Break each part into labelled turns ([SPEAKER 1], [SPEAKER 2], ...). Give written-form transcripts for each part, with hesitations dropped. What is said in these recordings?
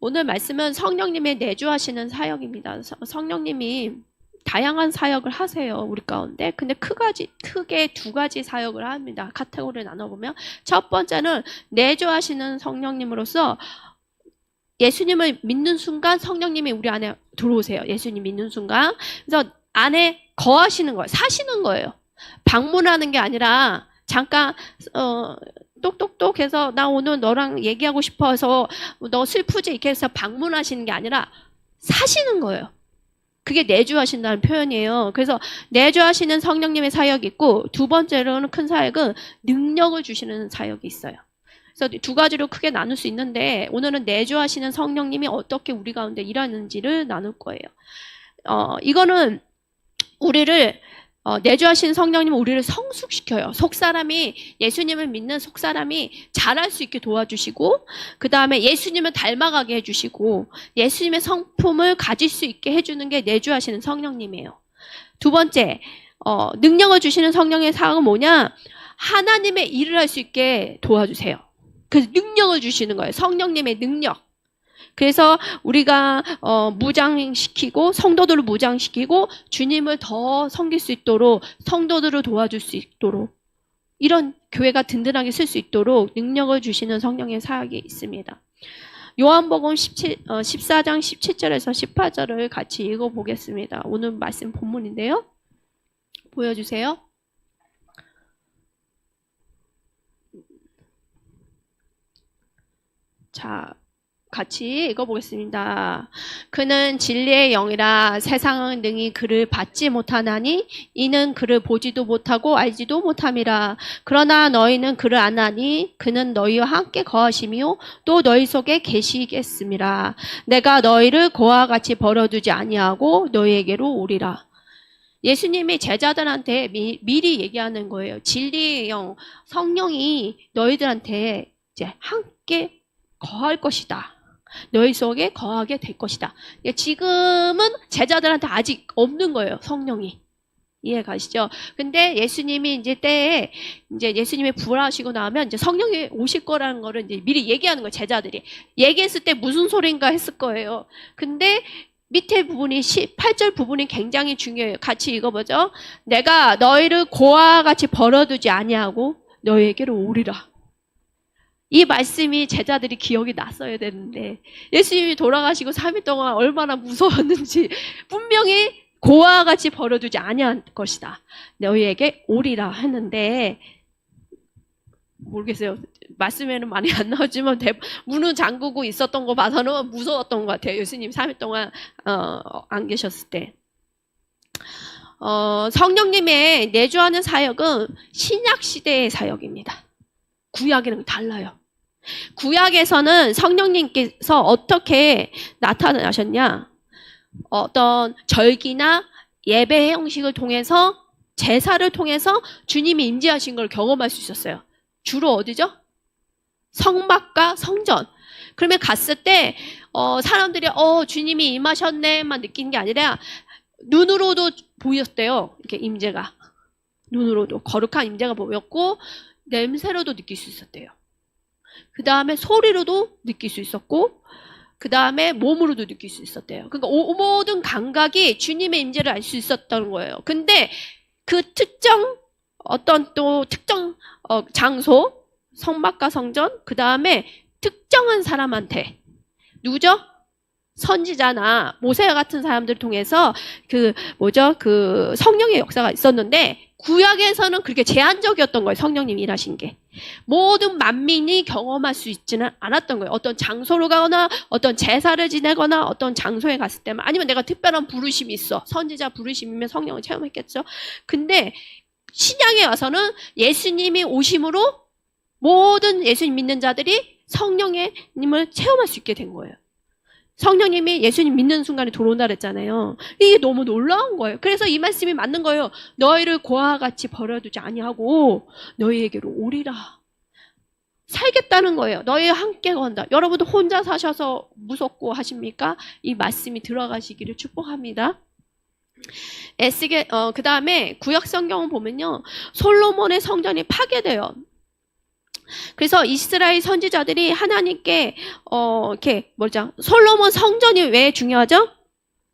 [SPEAKER 1] 오늘 말씀은 성령님의 내주하시는 사역입니다. 성령님이 다양한 사역을 하세요, 우리 가운데. 근데 크게 두 가지 사역을 합니다. 카테고리를 나눠보면. 첫 번째는 내주하시는 성령님으로서 예수님을 믿는 순간 성령님이 우리 안에 들어오세요. 예수님 믿는 순간. 그래서 안에 거하시는 거예요. 사시는 거예요. 방문하는 게 아니라 잠깐 똑똑똑 해서 나 오늘 너랑 얘기하고 싶어서 너 슬프지 이렇게 해서 방문하시는 게 아니라 사시는 거예요. 그게 내주하신다는 표현이에요. 그래서 내주하시는 성령님의 사역이 있고 두 번째로는 큰 사역은 능력을 주시는 사역이 있어요. 그래서 두 가지로 크게 나눌 수 있는데 오늘은 내주하시는 성령님이 어떻게 우리 가운데 일하는지를 나눌 거예요. 이거는 우리를 내주하신 성령님은 우리를 성숙시켜요. 속사람이 예수님을 믿는 속사람이 잘할 수 있게 도와주시고 그 다음에 예수님을 닮아가게 해주시고 예수님의 성품을 가질 수 있게 해주는 게 내주하시는 성령님이에요. 두 번째 능력을 주시는 성령의 사역은 뭐냐? 하나님의 일을 할 수 있게 도와주세요. 그래서 능력을 주시는 거예요. 성령님의 능력. 그래서 우리가 무장시키고 성도들을 무장시키고 주님을 더 섬길 수 있도록 성도들을 도와줄 수 있도록 이런 교회가 든든하게 쓸 수 있도록 능력을 주시는 성령의 사역이 있습니다. 요한복음 14장 17절에서 18절을 같이 읽어보겠습니다. 오늘 말씀 본문인데요. 보여주세요. 자, 같이 읽어보겠습니다. 그는 진리의 영이라 세상은 능히 그를 받지 못하나니 이는 그를 보지도 못하고 알지도 못함이라. 그러나 너희는 그를 아나니 그는 너희와 함께 거하시며 또 너희 속에 계시겠음이라. 내가 너희를 고와 같이 버려두지 아니하고 너희에게로 오리라. 예수님이 제자들한테 미리 얘기하는 거예요. 진리의 영, 성령이 너희들한테 이제 함께 거할 것이다. 너희 속에 거하게 될 것이다. 지금은 제자들한테 아직 없는 거예요. 성령이. 이해 가시죠? 근데 예수님이 이제 예수님이 부활하시고 나면 이제 성령이 오실 거라는 거를 이제 미리 얘기하는 거예요. 제자들이. 얘기했을 때 무슨 소린가 했을 거예요. 근데 밑에 부분이 8절 부분이 굉장히 중요해요. 같이 읽어보죠. 내가 너희를 고와 같이 버려두지 아니하고 너희에게로 오리라. 이 말씀이 제자들이 기억이 났어야 되는데 예수님이 돌아가시고 3일 동안 얼마나 무서웠는지 분명히 고와 같이 버려두지 아니할 것이다. 너희에게 오리라 했는데 모르겠어요. 말씀에는 많이 안 나오지만 문을 잠그고 있었던 거 봐서는 무서웠던 것 같아요. 예수님 3일 동안 안 계셨을 때. 성령님의 내주하는 사역은 신약 시대의 사역입니다. 구약이랑 달라요. 구약에서는 성령님께서 어떻게 나타나셨냐? 어떤 절기나 예배 형식을 통해서 제사를 통해서 주님이 임재하신 걸 경험할 수 있었어요. 주로 어디죠? 성막과 성전. 그러면 갔을 때 사람들이 주님이 임하셨네만 느낀 게 아니라 눈으로도 보였대요. 이렇게 임재가. 눈으로도 거룩한 임재가 보였고 냄새로도 느낄 수 있었대요. 그 다음에 소리로도 느낄 수 있었고 그 다음에 몸으로도 느낄 수 있었대요. 그러니까 모든 감각이 주님의 임재를 알 수 있었던 거예요. 근데 그 특정 장소, 성막과 성전, 그 다음에 특정한 사람한테 누구죠? 선지자나 모세 같은 사람들을 통해서 그 성령의 역사가 있었는데 구약에서는 그렇게 제한적이었던 거예요. 성령님이 일하신 게. 모든 만민이 경험할 수 있지는 않았던 거예요. 어떤 장소로 가거나 어떤 제사를 지내거나 어떤 장소에 갔을 때만 아니면 내가 특별한 부르심이 있어. 선지자 부르심이면 성령을 체험했겠죠. 근데 신약에 와서는 예수님이 오심으로 모든 예수님 믿는 자들이 성령님을 체험할 수 있게 된 거예요. 성령님이 예수님 믿는 순간에 들어온다 그랬잖아요. 이게 너무 놀라운 거예요. 그래서 이 말씀이 맞는 거예요. 너희를 고와 같이 버려두지 아니하고 너희에게로 오리라. 살겠다는 거예요. 너희와 함께 건다. 여러분도 혼자 사셔서 무섭고 하십니까? 이 말씀이 들어가시기를 축복합니다. 그 다음에 구약 성경을 보면요. 솔로몬의 성전이 파괴돼요. 그래서 이스라엘 선지자들이 하나님께 이렇게 뭐죠? 솔로몬 성전이 왜 중요하죠?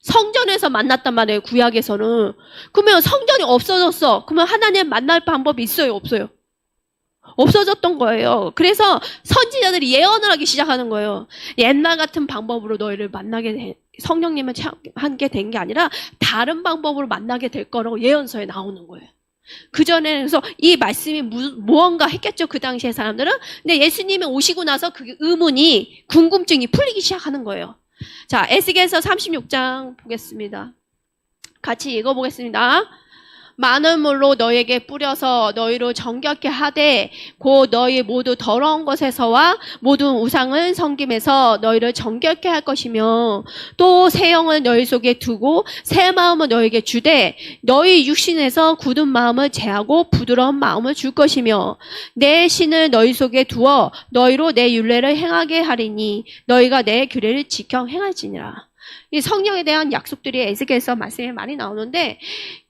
[SPEAKER 1] 성전에서 만났단 말이에요. 구약에서는. 그러면 성전이 없어졌어. 그러면 하나님 만날 방법이 있어요? 없어요? 없어졌던 거예요. 그래서 선지자들이 예언을 하기 시작하는 거예요. 옛날 같은 방법으로 너희를 성령님을 하게 된 게 아니라 다른 방법으로 만나게 될 거라고 예언서에 나오는 거예요. 그전에는 그래서 이 말씀이 무언가 했겠죠. 그 당시에 사람들은. 근데 예수님이 오시고 나서 그게 의문이, 궁금증이 풀리기 시작하는 거예요. 자, 에스겔서 36장 보겠습니다. 같이 읽어보겠습니다. 많은 물로 너에게 뿌려서 너희로 정결케 하되 곧 너희 모두 더러운 것에서와 모든 우상을 섬김에서 너희를 정결케 할 것이며 또 새 영을 너희 속에 두고 새 마음을 너희에게 주되 너희 육신에서 굳은 마음을 제하고 부드러운 마음을 줄 것이며 내 신을 너희 속에 두어 너희로 내 율례를 행하게 하리니 너희가 내 규례를 지켜 행할지니라. 이 성령에 대한 약속들이 에스겔서 말씀에 많이 나오는데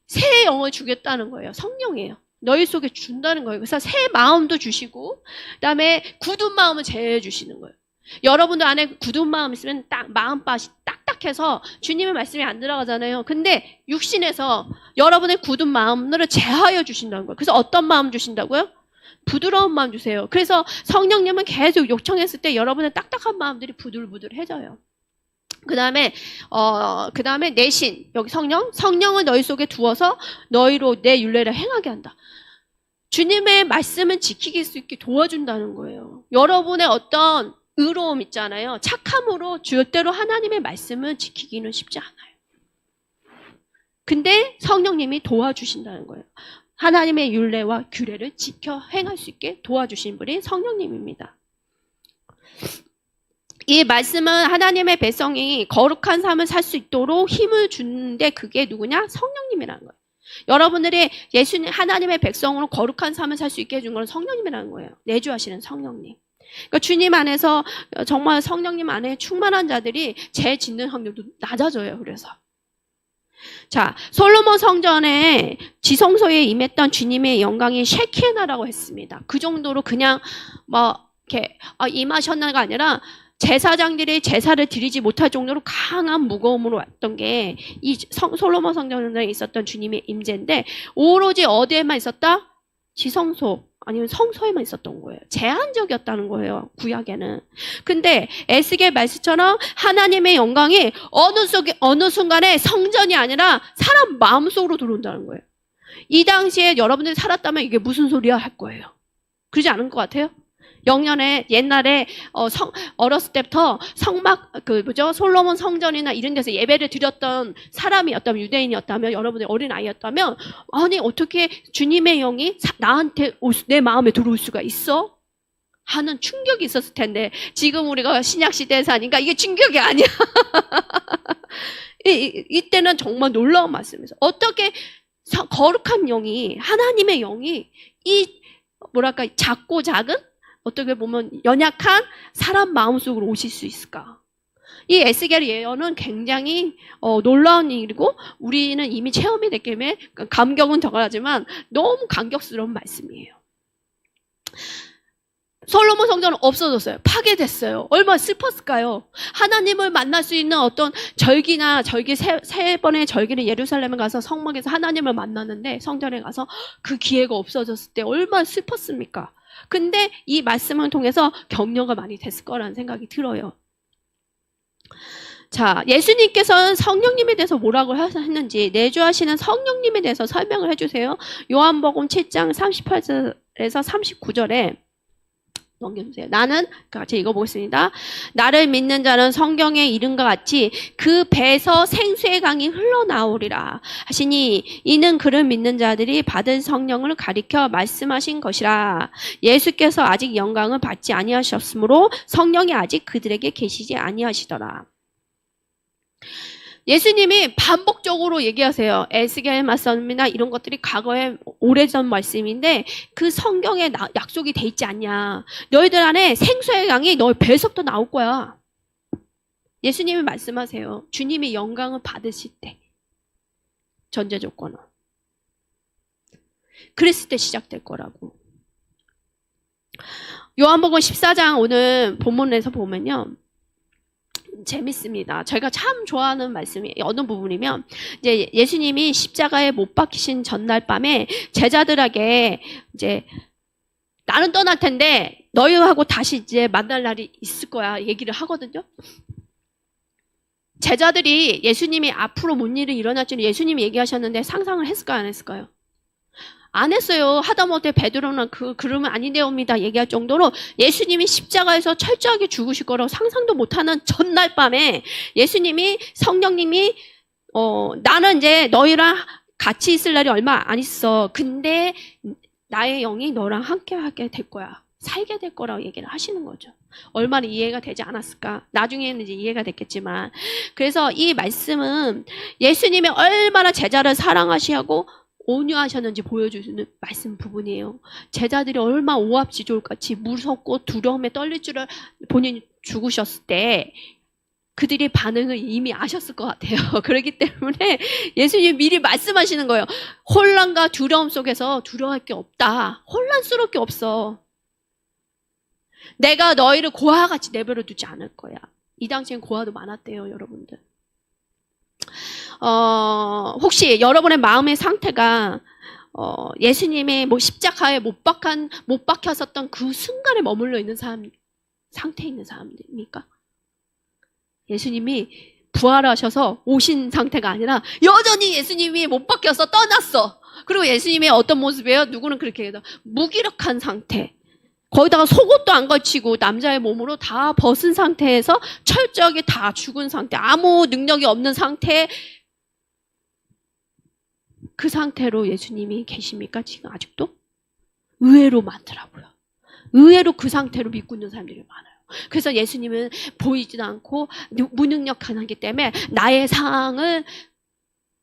[SPEAKER 1] 새 영을 주겠다는 거예요. 성령이에요. 너희 속에 준다는 거예요. 그래서 새 마음도 주시고 그다음에 굳은 마음을 제해 주시는 거예요. 여러분들 안에 굳은 마음 있으면 딱 마음밭이 딱딱해서 주님의 말씀이 안 들어가잖아요. 근데 육신에서 여러분의 굳은 마음을 제하여 주신다는 거예요. 그래서 어떤 마음 주신다고요? 부드러운 마음 주세요. 그래서 성령님은 계속 요청했을 때 여러분의 딱딱한 마음들이 부들부들해져요. 그 다음에 내신, 여기 성령을 너희 속에 두어서 너희로 내 율례를 행하게 한다. 주님의 말씀은 지키길 수 있게 도와준다는 거예요. 여러분의 어떤 의로움 있잖아요. 착함으로 절대로 하나님의 말씀은 지키기는 쉽지 않아요. 근데 성령님이 도와주신다는 거예요. 하나님의 율례와 규례를 지켜 행할 수 있게 도와주신 분이 성령님입니다. 이 말씀은 하나님의 백성이 거룩한 삶을 살 수 있도록 힘을 주는데 그게 누구냐? 성령님이라는 거예요. 여러분들이 예수님, 하나님의 백성으로 거룩한 삶을 살 수 있게 해준 건 성령님이라는 거예요. 내주하시는 성령님. 그러니까 주님 안에서 정말 성령님 안에 충만한 자들이 죄 짓는 확률도 낮아져요. 그래서. 자, 솔로몬 성전에 지성소에 임했던 주님의 영광이 셰키나라고 했습니다. 그 정도로 그냥 이렇게 임하셨나가 아니라 제사장들이 제사를 드리지 못할 정도로 강한 무거움으로 왔던 게 이 솔로몬 성전에 있었던 주님의 임재인데 오로지 어디에만 있었다? 지성소 아니면 성소에만 있었던 거예요. 제한적이었다는 거예요. 구약에는. 근데 에스겔 말씀처럼 하나님의 영광이 어느 순간에 성전이 아니라 사람 마음속으로 들어온다는 거예요. 이 당시에 여러분들이 살았다면 이게 무슨 소리야 할 거예요. 그러지 않은 것 같아요? 옛날에 어렸을 때부터 솔로몬 성전이나 이런 데서 예배를 드렸던 사람이었다면, 유대인이었다면, 여러분의 어린아이였다면, 아니, 어떻게 주님의 영이 나한테 내 마음에 들어올 수가 있어? 하는 충격이 있었을 텐데, 지금 우리가 신약시대에 사니까 이게 충격이 아니야. 이때는 정말 놀라운 말씀이죠. 어떻게 거룩한 영이, 하나님의 영이 작고 작은 어떻게 보면 연약한 사람 마음속으로 오실 수 있을까? 이 에스겔 예언은 굉장히 놀라운 일이고 우리는 이미 체험이 됐기 때문에 감격은 덜하지만 너무 감격스러운 말씀이에요. 솔로몬 성전은 없어졌어요. 파괴됐어요. 얼마나 슬펐을까요? 하나님을 만날 수 있는 어떤 절기 세 번의 절기는 예루살렘에 가서 성막에서 하나님을 만났는데 성전에 가서 그 기회가 없어졌을 때 얼마나 슬펐습니까? 근데 이 말씀을 통해서 격려가 많이 됐을 거라는 생각이 들어요. 자, 예수님께서는 성령님에 대해서 뭐라고 했는지 내주하시는 성령님에 대해서 설명을 해주세요. 요한복음 7장 38절에서 39절에 넘겨주세요. 나는 같이 읽어보겠습니다. 나를 믿는 자는 성경에 이른과 같이 그 배에서 생수의 강이 흘러나오리라 하시니 이는 그를 믿는 자들이 받은 성령을 가리켜 말씀하신 것이라. 예수께서 아직 영광을 받지 아니하셨으므로 성령이 아직 그들에게 계시지 아니하시더라. 예수님이 반복적으로 얘기하세요. 에스겔 말씀이나 이런 것들이 과거에 오래전 말씀인데 그 성경에 약속이 돼 있지 않냐. 너희들 안에 생수의 강이 너희 뱃속부터 나올 거야. 예수님이 말씀하세요. 주님이 영광을 받으실 때. 전제 조건은. 그랬을 때 시작될 거라고. 요한복음 14장 오늘 본문에서 보면요. 재밌습니다. 제가 참 좋아하는 말씀이 어느 부분이면 이제 예수님이 십자가에 못 박히신 전날 밤에 제자들에게 이제 나는 떠날 텐데 너희하고 다시 이제 만날 날이 있을 거야 얘기를 하거든요. 제자들이 예수님이 앞으로 뭔 일이 일어날 줄 예수님이 얘기하셨는데 상상을 했을까요? 안 했을까요? 안 했어요. 하다못해 베드로는 그러면 아니되옵니다 얘기할 정도로 예수님이 십자가에서 철저하게 죽으실 거라고 상상도 못하는 전날 밤에 예수님이 성령님이 나는 이제 너희랑 같이 있을 날이 얼마 안 있어. 근데 나의 영이 너랑 함께 하게 될 거야. 살게 될 거라고 얘기를 하시는 거죠. 얼마나 이해가 되지 않았을까? 나중에는 이제 이해가 됐겠지만. 그래서 이 말씀은 예수님이 얼마나 제자를 사랑하시고 온유하셨는지 보여주는 말씀 부분이에요. 제자들이 얼마나 오합지졸같이 무섭고 두려움에 떨릴 줄을 본인이 죽으셨을 때 그들의 반응을 이미 아셨을 것 같아요. 그렇기 때문에 예수님이 미리 말씀하시는 거예요. 혼란과 두려움 속에서 두려워할 게 없다. 혼란스러울 게 없어. 내가 너희를 고아와 같이 내버려 두지 않을 거야. 이 당시엔 고아도 많았대요, 여러분들. 혹시 여러분의 마음의 상태가 예수님의 뭐 십자가에 못 박혔었던 그 순간에 머물러 있는 상태에 있는 사람입니까? 예수님이 부활하셔서 오신 상태가 아니라 여전히 예수님이 못 박혀서 떠났어. 그리고 예수님의 어떤 모습이에요? 누구는 그렇게 해요. 무기력한 상태. 거기다가 속옷도 안 걸치고 남자의 몸으로 다 벗은 상태에서 철저하게 다 죽은 상태. 아무 능력이 없는 상태. 그 상태로 예수님이 계십니까? 지금 아직도? 의외로 많더라고요. 의외로 그 상태로 믿고 있는 사람들이 많아요. 그래서 예수님은 보이지도 않고 무능력하기 때문에 나의 상황을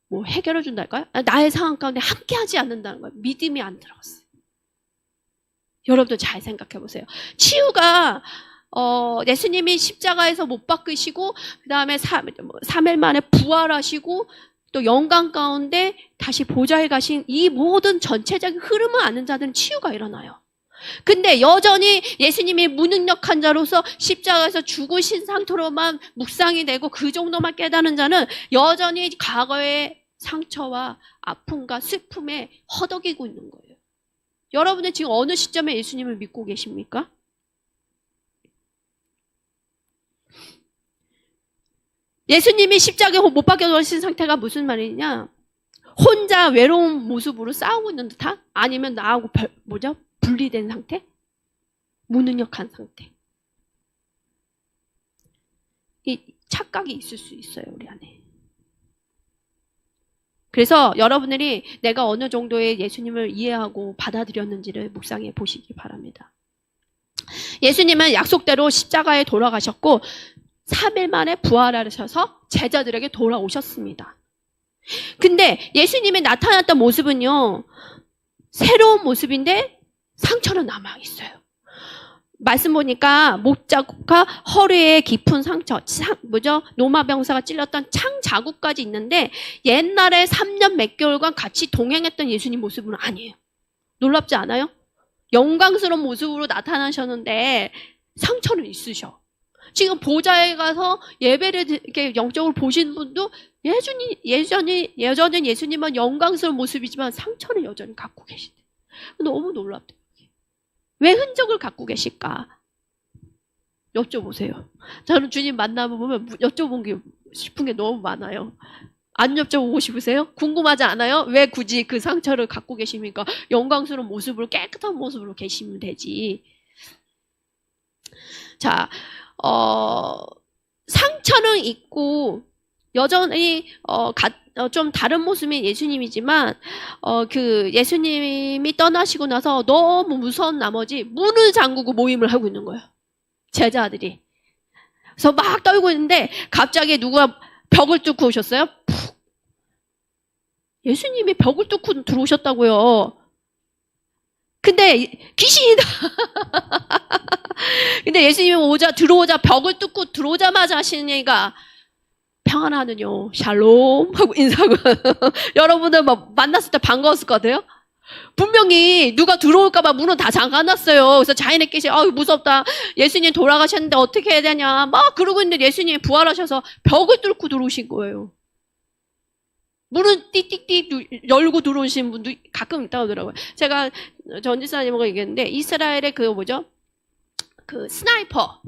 [SPEAKER 1] 뭐 해결해 준달까요? 나의 상황 가운데 함께 하지 않는다는 거예요. 믿음이 안 들어갔어요. 여러분도 잘 생각해 보세요. 치유가 예수님이 십자가에서 못 박으시고 그 다음에 3일 만에 부활하시고 또 영광 가운데 다시 보좌에 가신 이 모든 전체적인 흐름을 아는 자들은 치유가 일어나요. 근데 여전히 예수님이 무능력한 자로서 십자가에서 죽으신 상태로만 묵상이 되고 그 정도만 깨닫는 자는 여전히 과거의 상처와 아픔과 슬픔에 허덕이고 있는 거예요. 여러분은 지금 어느 시점에 예수님을 믿고 계십니까? 예수님이 십자가에 못 박혀진 상태가 무슨 말이냐? 혼자 외로운 모습으로 싸우고 있는 듯한? 아니면 나하고 분리된 상태? 무능력한 상태. 이 착각이 있을 수 있어요, 우리 안에. 그래서 여러분들이 내가 어느 정도의 예수님을 이해하고 받아들였는지를 묵상해 보시기 바랍니다. 예수님은 약속대로 십자가에 돌아가셨고 3일 만에 부활하셔서 제자들에게 돌아오셨습니다. 근데 예수님이 나타났던 모습은요, 새로운 모습인데 상처는 남아있어요. 말씀 보니까 목자국과 허리에 깊은 상처, 노마병사가 찔렸던 창 자국까지 있는데 옛날에 3년 몇 개월간 같이 동행했던 예수님 모습은 아니에요. 놀랍지 않아요? 영광스러운 모습으로 나타나셨는데 상처는 있으셔. 지금 보좌에 가서 예배를 이렇게 영적으로 보시는 분도 여전히 예수님은 영광스러운 모습이지만 상처는 여전히 갖고 계시대. 너무 놀랍다. 왜 흔적을 갖고 계실까? 여쭤보세요. 저는 주님 만나보면 여쭤보고 싶은 게 너무 많아요. 안 여쭤보고 싶으세요? 궁금하지 않아요? 왜 굳이 그 상처를 갖고 계십니까? 영광스러운 모습으로, 깨끗한 모습으로 계시면 되지. 자, 상처는 있고 여전히 좀 다른 모습의 예수님이지만 그 예수님이 떠나시고 나서 너무 무서운 나머지 문을 잠그고 모임을 하고 있는 거예요. 제자들이. 그래서 막 떨고 있는데 갑자기 누가 벽을 뚫고 오셨어요? 푹. 예수님이 벽을 뚫고 들어오셨다고요. 근데 귀신이다. 근데 예수님이 들어오자 벽을 뚫고 들어오자마자 하시는 얘기가 평안하는요, 샬롬 하고 인사하고 여러분들 뭐 만났을 때 반가웠을 것 같아요? 분명히 누가 들어올까봐 문은 다 잠가놨어요. 그래서 자기네끼리 무섭다. 예수님 돌아가셨는데 어떻게 해야 되냐. 막 그러고 있는데 예수님이 부활하셔서 벽을 뚫고 들어오신 거예요. 문은 띡띡띡 열고 들어오신 분도 가끔 있다고 하더라고요. 제가 전지사님하고 얘기했는데 이스라엘의 그 스나이퍼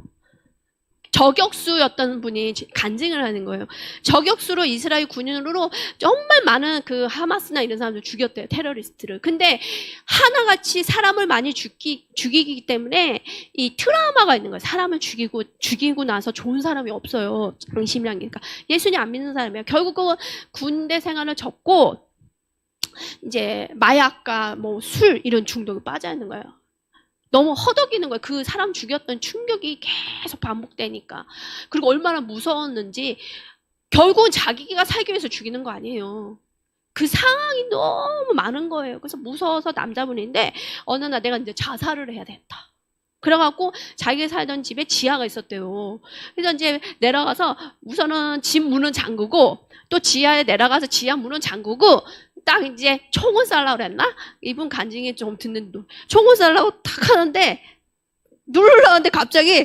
[SPEAKER 1] 저격수였던 분이 간증을 하는 거예요. 저격수로 이스라엘 군인으로 정말 많은 그 하마스나 이런 사람들 죽였대요. 테러리스트를. 근데 하나같이 사람을 많이 죽이기 때문에 이 트라우마가 있는 거예요. 사람을 죽이고 나서 좋은 사람이 없어요. 양심이란 게. 그러니까 예수님 안 믿는 사람이에요. 결국은 군대 생활을 접고 이제 마약과 뭐 술 이런 중독에 빠져 있는 거예요. 너무 허덕이는 거예요. 그 사람 죽였던 충격이 계속 반복되니까. 그리고 얼마나 무서웠는지 결국은 자기가 살기 위해서 죽이는 거 아니에요. 그 상황이 너무 많은 거예요. 그래서 무서워서 남자분인데 어느 날 내가 이제 자살을 해야 된다. 그래갖고 자기가 살던 집에 지하가 있었대요. 그래서 이제 내려가서 우선은 집 문은 잠그고 또 지하에 내려가서 지하 문은 잠그고 딱 이제 총을 쏘려고 그랬나? 이분 간증이 좀 듣는 총을 쏘려고 탁 하는데 누르려고 하는데 갑자기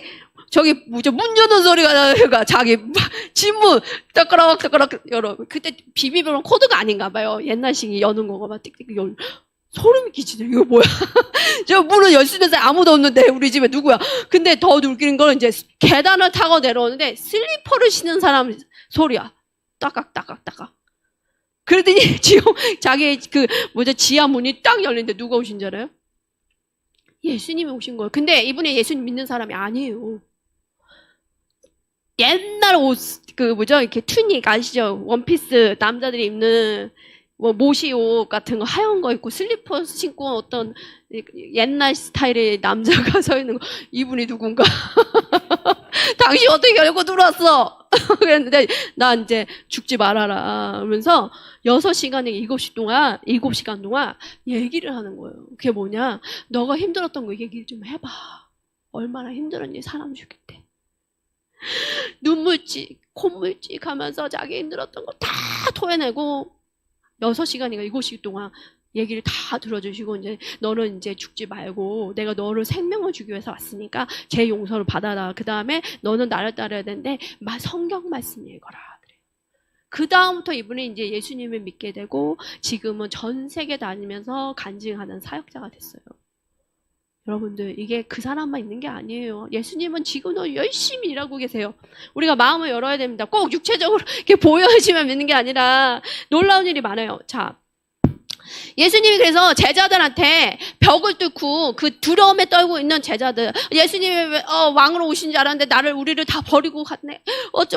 [SPEAKER 1] 저기 문 여는 소리가 나니까 자기 집문 따까락 열어. 그때 비밀번호 코드가 아닌가 봐요. 옛날식이 여는 거가 막 띡띡 열. 소름이 끼치죠. 이거 뭐야? 저 문은 열 수 있는 사람 아무도 없는데 우리 집에 누구야? 근데 더 웃기는 거는 이제 계단을 타고 내려오는데 슬리퍼를 신는 사람 소리야. 따깍따깍따깍. 그러더니 자기 지하 문이 딱 열리는데 누가 오신 줄 알아요? 예수님이 오신 거예요. 근데 이분이 예수님 믿는 사람이 아니에요. 옛날 옷, 이렇게 투닉 아시죠? 원피스, 남자들이 입는, 모시옷 같은 거 하얀 거 입고 슬리퍼 신고 어떤 옛날 스타일의 남자가 서 있는 거, 이분이 누군가? 당신 어떻게 열고 들어왔어? 그랬는데, 나 이제 죽지 말아라. 하면서 7시간 동안 얘기를 하는 거예요. 그게 뭐냐? 너가 힘들었던 거 얘기를 좀 해봐. 얼마나 힘들었니? 사람 죽일 때. 눈물찍, 콧물찍 하면서 자기 힘들었던 거 다 토해내고 6시간인가 7시간 동안 얘기를 다 들어주시고 이제 너는 이제 죽지 말고 내가 너를 생명을 주기 위해서 왔으니까 제 용서를 받아라. 그 다음에 너는 나를 따라야 되는데 성경 말씀 읽어라. 그 다음부터 이분이 이제 예수님을 믿게 되고 지금은 전 세계 다니면서 간증하는 사역자가 됐어요. 여러분들 이게 그 사람만 있는 게 아니에요. 예수님은 지금도 열심히 일하고 계세요. 우리가 마음을 열어야 됩니다. 꼭 육체적으로 이렇게 보여야지만 믿는 게 아니라 놀라운 일이 많아요. 자, 예수님이 그래서 제자들한테 벽을 뚫고 그 두려움에 떨고 있는 제자들 예수님이 왕으로 오신 줄 알았는데 우리를 다 버리고 갔네.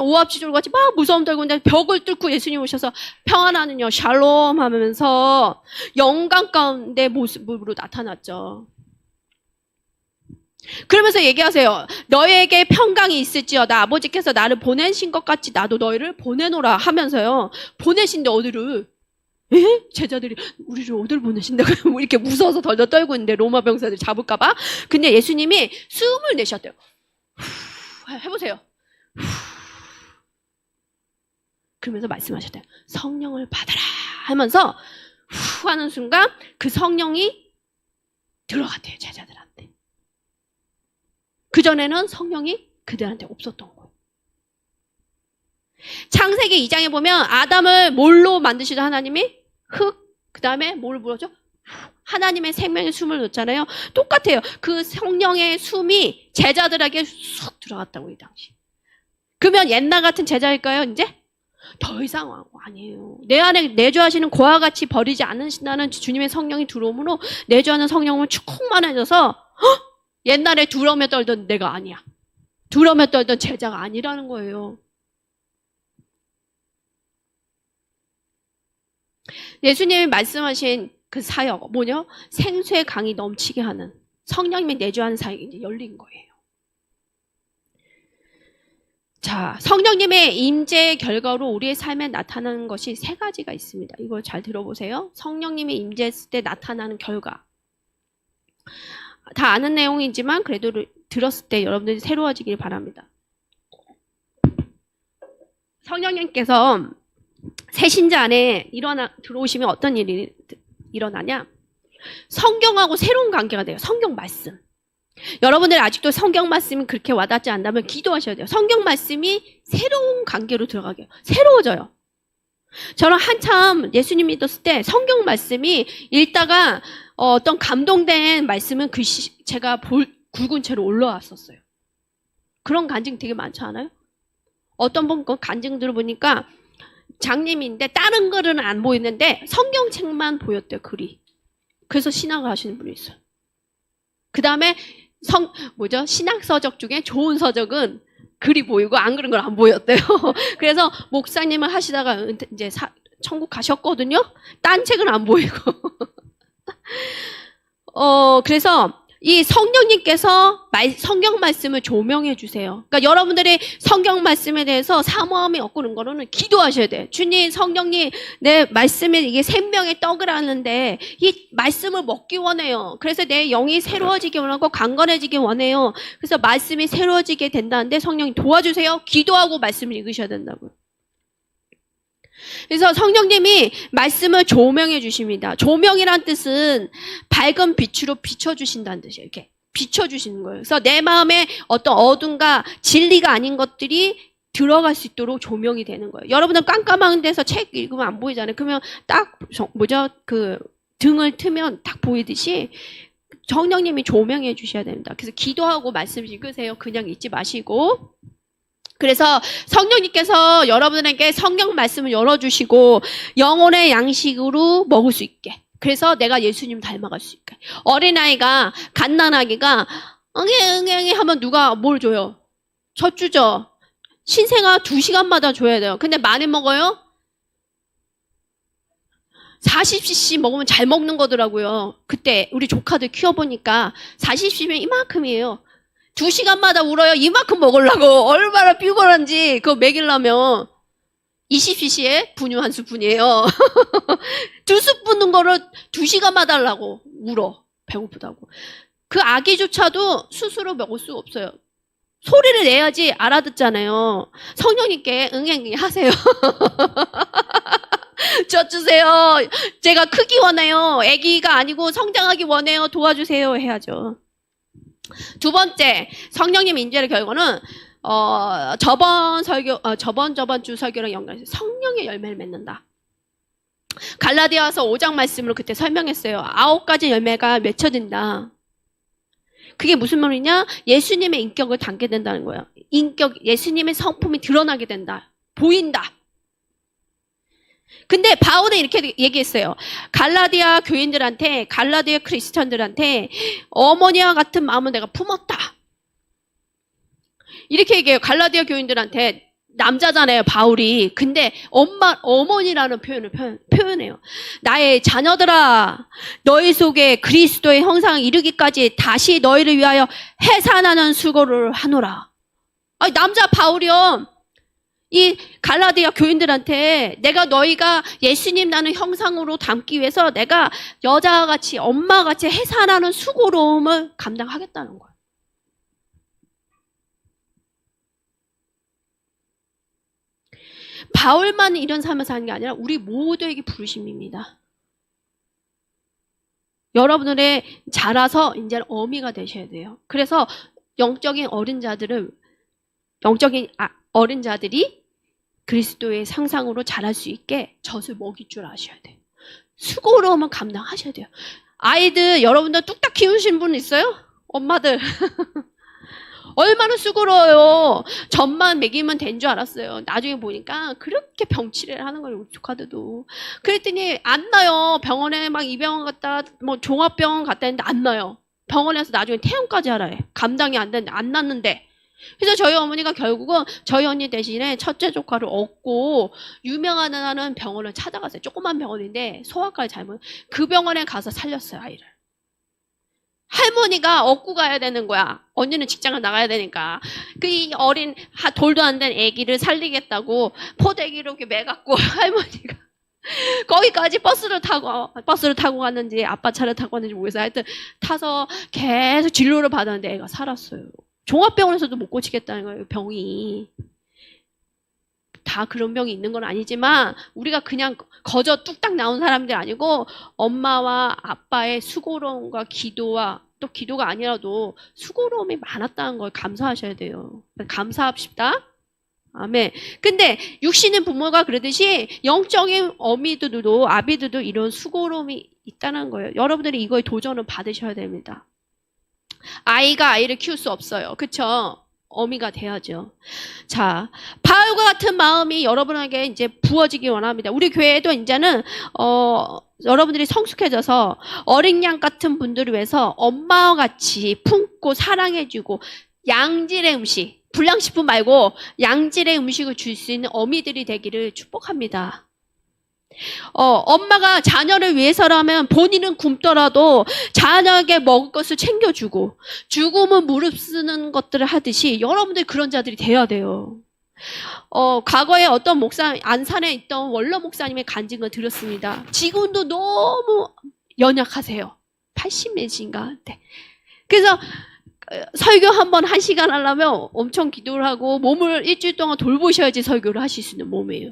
[SPEAKER 1] 오합지졸 같이 막 무서움 떨고 있는데 벽을 뚫고 예수님 오셔서 평안하는요 샬롬 하면서 영광 가운데 모습으로 나타났죠. 그러면서 얘기하세요. 너에게 평강이 있을지어다. 아버지께서 나를 보내신 것 같이 나도 너희를 보내노라 하면서요. 보내신데 어디를? 제자들이 우리를 어디를 보내신다고 이렇게 무서워서 덜덜 떨고 있는데 로마 병사들 잡을까봐. 근데 예수님이 숨을 내셨대요. 해보세요. 그러면서 말씀하셨대요. 성령을 받아라 하면서 후 하는 순간 그 성령이 들어갔대요. 제자들한테. 그전에는 성령이 그들한테 없었던 거예요. 창세기 2장에 보면 아담을 뭘로 만드시죠? 하나님이 흙, 그 다음에 뭘 불었죠? 하나님의 생명의 숨을 넣었잖아요. 똑같아요. 그 성령의 숨이 제자들에게 쑥 들어갔다고 이 당시. 그러면 옛날 같은 제자일까요? 이제? 더 이상 아니에요. 내 안에 내주하시는 고와 같이 버리지 않으신다는 주님의 성령이 들어오므로 내주하는 성령은 충만해져서 옛날에 두려움에 떨던 내가 아니야. 두려움에 떨던 제자가 아니라는 거예요. 예수님이 말씀하신 그 사역 뭐냐? 생수의 강이 넘치게 하는 성령님이 내주하는 사역이 이제 열린 거예요. 자, 성령님의 임재의 결과로 우리의 삶에 나타나는 것이 3가지가 있습니다. 이걸 잘 들어보세요. 성령님이 임재했을 때 나타나는 결과. 다 아는 내용이지만 그래도 들었을 때 여러분들이 새로워지길 바랍니다. 성령님께서 새 신자 안에 들어오시면 어떤 일이 일어나냐? 성경하고 새로운 관계가 돼요. 성경 말씀. 여러분들 아직도 성경 말씀이 그렇게 와닿지 않다면 기도하셔야 돼요. 성경 말씀이 새로운 관계로 들어가게 해요. 새로워져요. 저는 한참 예수님 믿었을 때 성경 말씀이 읽다가 어떤 감동된 말씀은 제가 굵은 채로 올라왔었어요. 그런 간증 되게 많지 않아요? 어떤 분 간증들을 보니까 장님인데 다른 글은 안 보이는데 성경책만 보였대요, 글이. 그래서 신학을 하시는 분이 있어요. 그 다음에 신학 서적 중에 좋은 서적은 글이 보이고 안 그런 걸 안 보였대요. 그래서 목사님을 하시다가 이제 천국 가셨거든요. 딴 책은 안 보이고. 그래서 이 성령님께서 성경 말씀을 조명해 주세요. 그러니까 여러분들이 성경 말씀에 대해서 사모함이 없고 그런 거로는 기도하셔야 돼요. 주님, 성령님, 내 말씀에 이게 생명의 떡을 하는데 이 말씀을 먹기 원해요. 그래서 내 영이 새로워지기 원하고 강건해지기 원해요. 그래서 말씀이 새로워지게 된다는데 성령님 도와주세요. 기도하고 말씀을 읽으셔야 된다고요. 그래서 성령님이 말씀을 조명해 주십니다. 조명이란 뜻은 밝은 빛으로 비춰주신다는 뜻이에요. 이렇게 비춰주시는 거예요. 그래서 내 마음에 어떤 어둠과 진리가 아닌 것들이 들어갈 수 있도록 조명이 되는 거예요. 여러분은 깜깜한 데서 책 읽으면 안 보이잖아요. 그러면 딱 등을 트면 딱 보이듯이 성령님이 조명해 주셔야 됩니다. 그래서 기도하고 말씀 읽으세요. 그냥 읽지 마시고. 그래서 성령님께서 여러분에게 성경 말씀을 열어주시고 영혼의 양식으로 먹을 수 있게. 그래서 내가 예수님 닮아갈 수 있게. 어린아이가 갓난아기가 응애 하면 누가 뭘 줘요? 젖주죠. 신생아 2시간마다 줘야 돼요. 근데 많이 먹어요? 40cc 먹으면 잘 먹는 거더라고요. 그때 우리 조카들 키워보니까 40cc면 이만큼이에요. 2시간마다 울어요. 이만큼 먹으려고. 얼마나 피곤한지 그거 먹이려면 20cc의 분유 한 스푼이에요. 2스푼 거를 2시간마다 하려고 울어. 배고프다고. 그 아기조차도 스스로 먹을 수 없어요. 소리를 내야지 알아듣잖아요. 성령님께 응애 하세요. 젖 주세요. 제가 크기 원해요. 아기가 아니고 성장하기 원해요. 도와주세요. 해야죠. 두 번째, 성령님 인재의 결과는 저번 주 설교랑 연관해서 성령의 열매를 맺는다. 갈라디아서 5장 말씀으로 그때 설명했어요. 9가지 열매가 맺혀진다. 그게 무슨 말이냐? 예수님의 인격을 담게 된다는 거예요. 예수님의 성품이 드러나게 된다. 보인다. 근데 바울은 이렇게 얘기했어요. 갈라디아 교인들한테, 갈라디아 크리스천들한테 어머니와 같은 마음을 내가 품었다. 이렇게 얘기해요. 갈라디아 교인들한테. 남자잖아요, 바울이. 근데 어머니라는 표현을 표현해요. 나의 자녀들아, 너희 속에 그리스도의 형상을 이루기까지 다시 너희를 위하여 해산하는 수고를 하노라. 아니, 남자 바울이요. 이 갈라디아 교인들한테 내가 너희가 예수님 나는 형상으로 담기 위해서 내가 여자와 같이 엄마와 같이 해산하는 수고로움을 감당하겠다는 거예요. 바울만 이런 삶을 사는 게 아니라 우리 모두에게 부르심입니다. 여러분들의 자라서 이제는 어미가 되셔야 돼요. 그래서 영적인 어린자들이 그리스도의 상상으로 자랄 수 있게 젖을 먹일 줄 아셔야 돼요. 수고로움은 감당하셔야 돼요. 아이들 여러분들 뚝딱 키우신 분 있어요? 엄마들. 얼마나 수고로워요. 젖만 먹이면 된 줄 알았어요. 나중에 보니까 그렇게 병치레를 하는 거예요. 우리 조카들도. 그랬더니 안 나요. 병원에 막 입양원 갔다 종합병원 갔다 했는데 안 나요. 병원에서 나중에 퇴원까지 하라 해. 감당이 안 되는데 안 났는데. 그래서 저희 어머니가 결국은 저희 언니 대신에 첫째 조카를 얻고 유명한 병원을 찾아갔어요. 조그만 병원인데 소아과를 잘못. 그 병원에 가서 살렸어요, 아이를. 할머니가 얻고 가야 되는 거야. 언니는 직장을 나가야 되니까. 그 어린 돌도 안 된 아기를 살리겠다고 포대기로 이렇게 매갖고 할머니가 거기까지 버스를 타고 갔는지 아빠 차를 타고 갔는지 모르겠어요. 하여튼 타서 계속 진료를 받았는데 애가 살았어요. 종합병원에서도 못 고치겠다는 거예요, 병이. 다 그런 병이 있는 건 아니지만 우리가 그냥 거저 뚝딱 나온 사람들이 아니고 엄마와 아빠의 수고로움과 기도와 또 기도가 아니라도 수고로움이 많았다는 걸 감사하셔야 돼요. 감사합시다. 아멘. 근데 육신의 부모가 그러듯이 영적인 어미들도 아비들도 이런 수고로움이 있다는 거예요. 여러분들이 이거에 도전을 받으셔야 됩니다. 아이가 아이를 키울 수 없어요. 그쵸? 어미가 돼야죠. 자, 바울과 같은 마음이 여러분에게 이제 부어지기 원합니다. 우리 교회에도 이제는 여러분들이 성숙해져서 어린 양 같은 분들을 위해서 엄마와 같이 품고 사랑해주고 양질의 음식, 불량식품 말고 양질의 음식을 줄 수 있는 어미들이 되기를 축복합니다. 엄마가 자녀를 위해서라면 본인은 굶더라도 자녀에게 먹을 것을 챙겨주고 죽음은 무릅쓰는 것들을 하듯이 여러분들 그런 자들이 돼야 돼요. 과거에 어떤 목사, 안산에 있던 원로 목사님의 간증을 들었습니다. 지금도 너무 연약하세요. 80몇인가? 네. 그래서 설교 한번 1시간 하려면 엄청 기도를 하고 몸을 일주일 동안 돌보셔야지 설교를 하실 수 있는 몸이에요.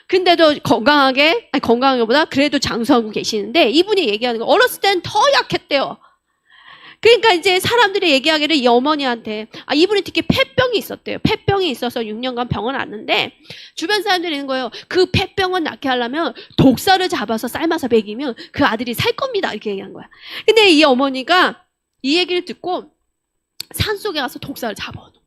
[SPEAKER 1] 근데도 건강하게보다 그래도 장수하고 계시는데 이분이 얘기하는 거 어렸을 때는 더 약했대요. 그러니까 이제 사람들이 얘기하기를 이 어머니한테 이분이 특히 폐병이 있었대요. 폐병이 있어서 6년간 병원 왔는데 주변 사람들이 있는 거예요. 그 폐병을 낫게 하려면 독사를 잡아서 삶아서 먹이면 그 아들이 살 겁니다. 이렇게 얘기한 거야. 근데 이 어머니가 이 얘기를 듣고 산속에 가서 독사를 잡아오는 거야.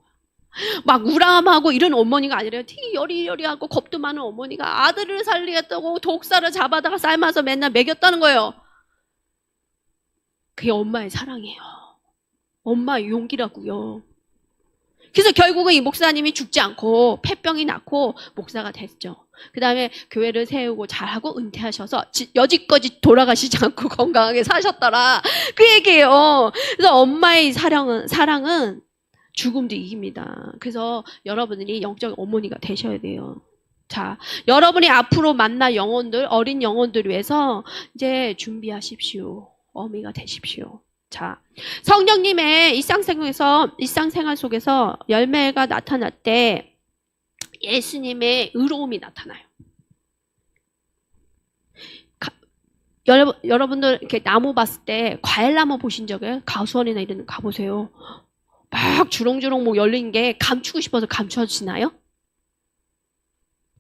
[SPEAKER 1] 막 우람하고 이런 어머니가 아니라 되게 여리여리하고 겁도 많은 어머니가 아들을 살리겠다고 독사를 잡아다가 삶아서 맨날 먹였다는 거예요. 그게 엄마의 사랑이에요. 엄마의 용기라고요. 그래서 결국은 이 목사님이 죽지 않고 폐병이 낫고 목사가 됐죠. 그 다음에 교회를 세우고 잘하고 은퇴하셔서 여지까지 돌아가시지 않고 건강하게 사셨더라. 그 얘기예요. 그래서 엄마의 사랑은 죽음도 이깁니다. 그래서 여러분들이 영적 어머니가 되셔야 돼요. 자, 여러분이 앞으로 만날 영혼들, 어린 영혼들을 위해서 이제 준비하십시오. 어미가 되십시오. 자, 성령님의 일상생활 속에서 열매가 나타날 때 예수님의 의로움이 나타나요. 여러분들 이렇게 나무 봤을 때 과일나무 보신 적이에요? 가수원이나 이런 데 가보세요. 막 주렁주렁 뭐 열린 게 감추고 싶어서 감춰지나요?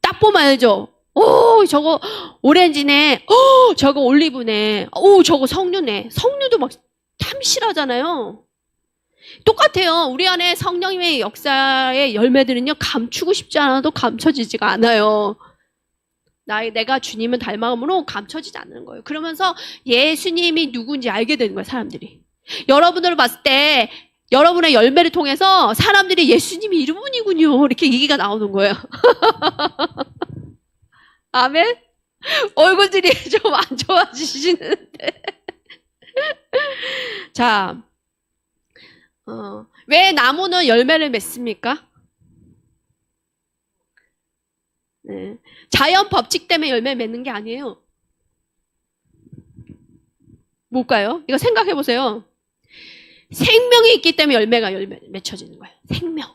[SPEAKER 1] 딱 보면 알죠? 오, 저거 오렌지네. 오, 저거 올리브네. 오, 저거 석류네. 석류도 막 탐실하잖아요. 똑같아요. 우리 안에 성령님의 역사의 열매들은요, 감추고 싶지 않아도 감춰지지가 않아요. 내가 주님을 닮아감으로 감춰지지 않는 거예요. 그러면서 예수님이 누군지 알게 되는 거예요, 사람들이. 여러분들을 봤을 때, 여러분의 열매를 통해서 사람들이 예수님이 이분이군요. 이렇게 얘기가 나오는 거예요. 아멘? 얼굴들이 좀 안 좋아지시는데. 자, 왜 나무는 열매를 맺습니까? 네. 자연 법칙 때문에 열매 맺는 게 아니에요. 뭘까요? 이거 생각해 보세요. 생명이 있기 때문에 열매가 맺혀지는 거예요. 생명.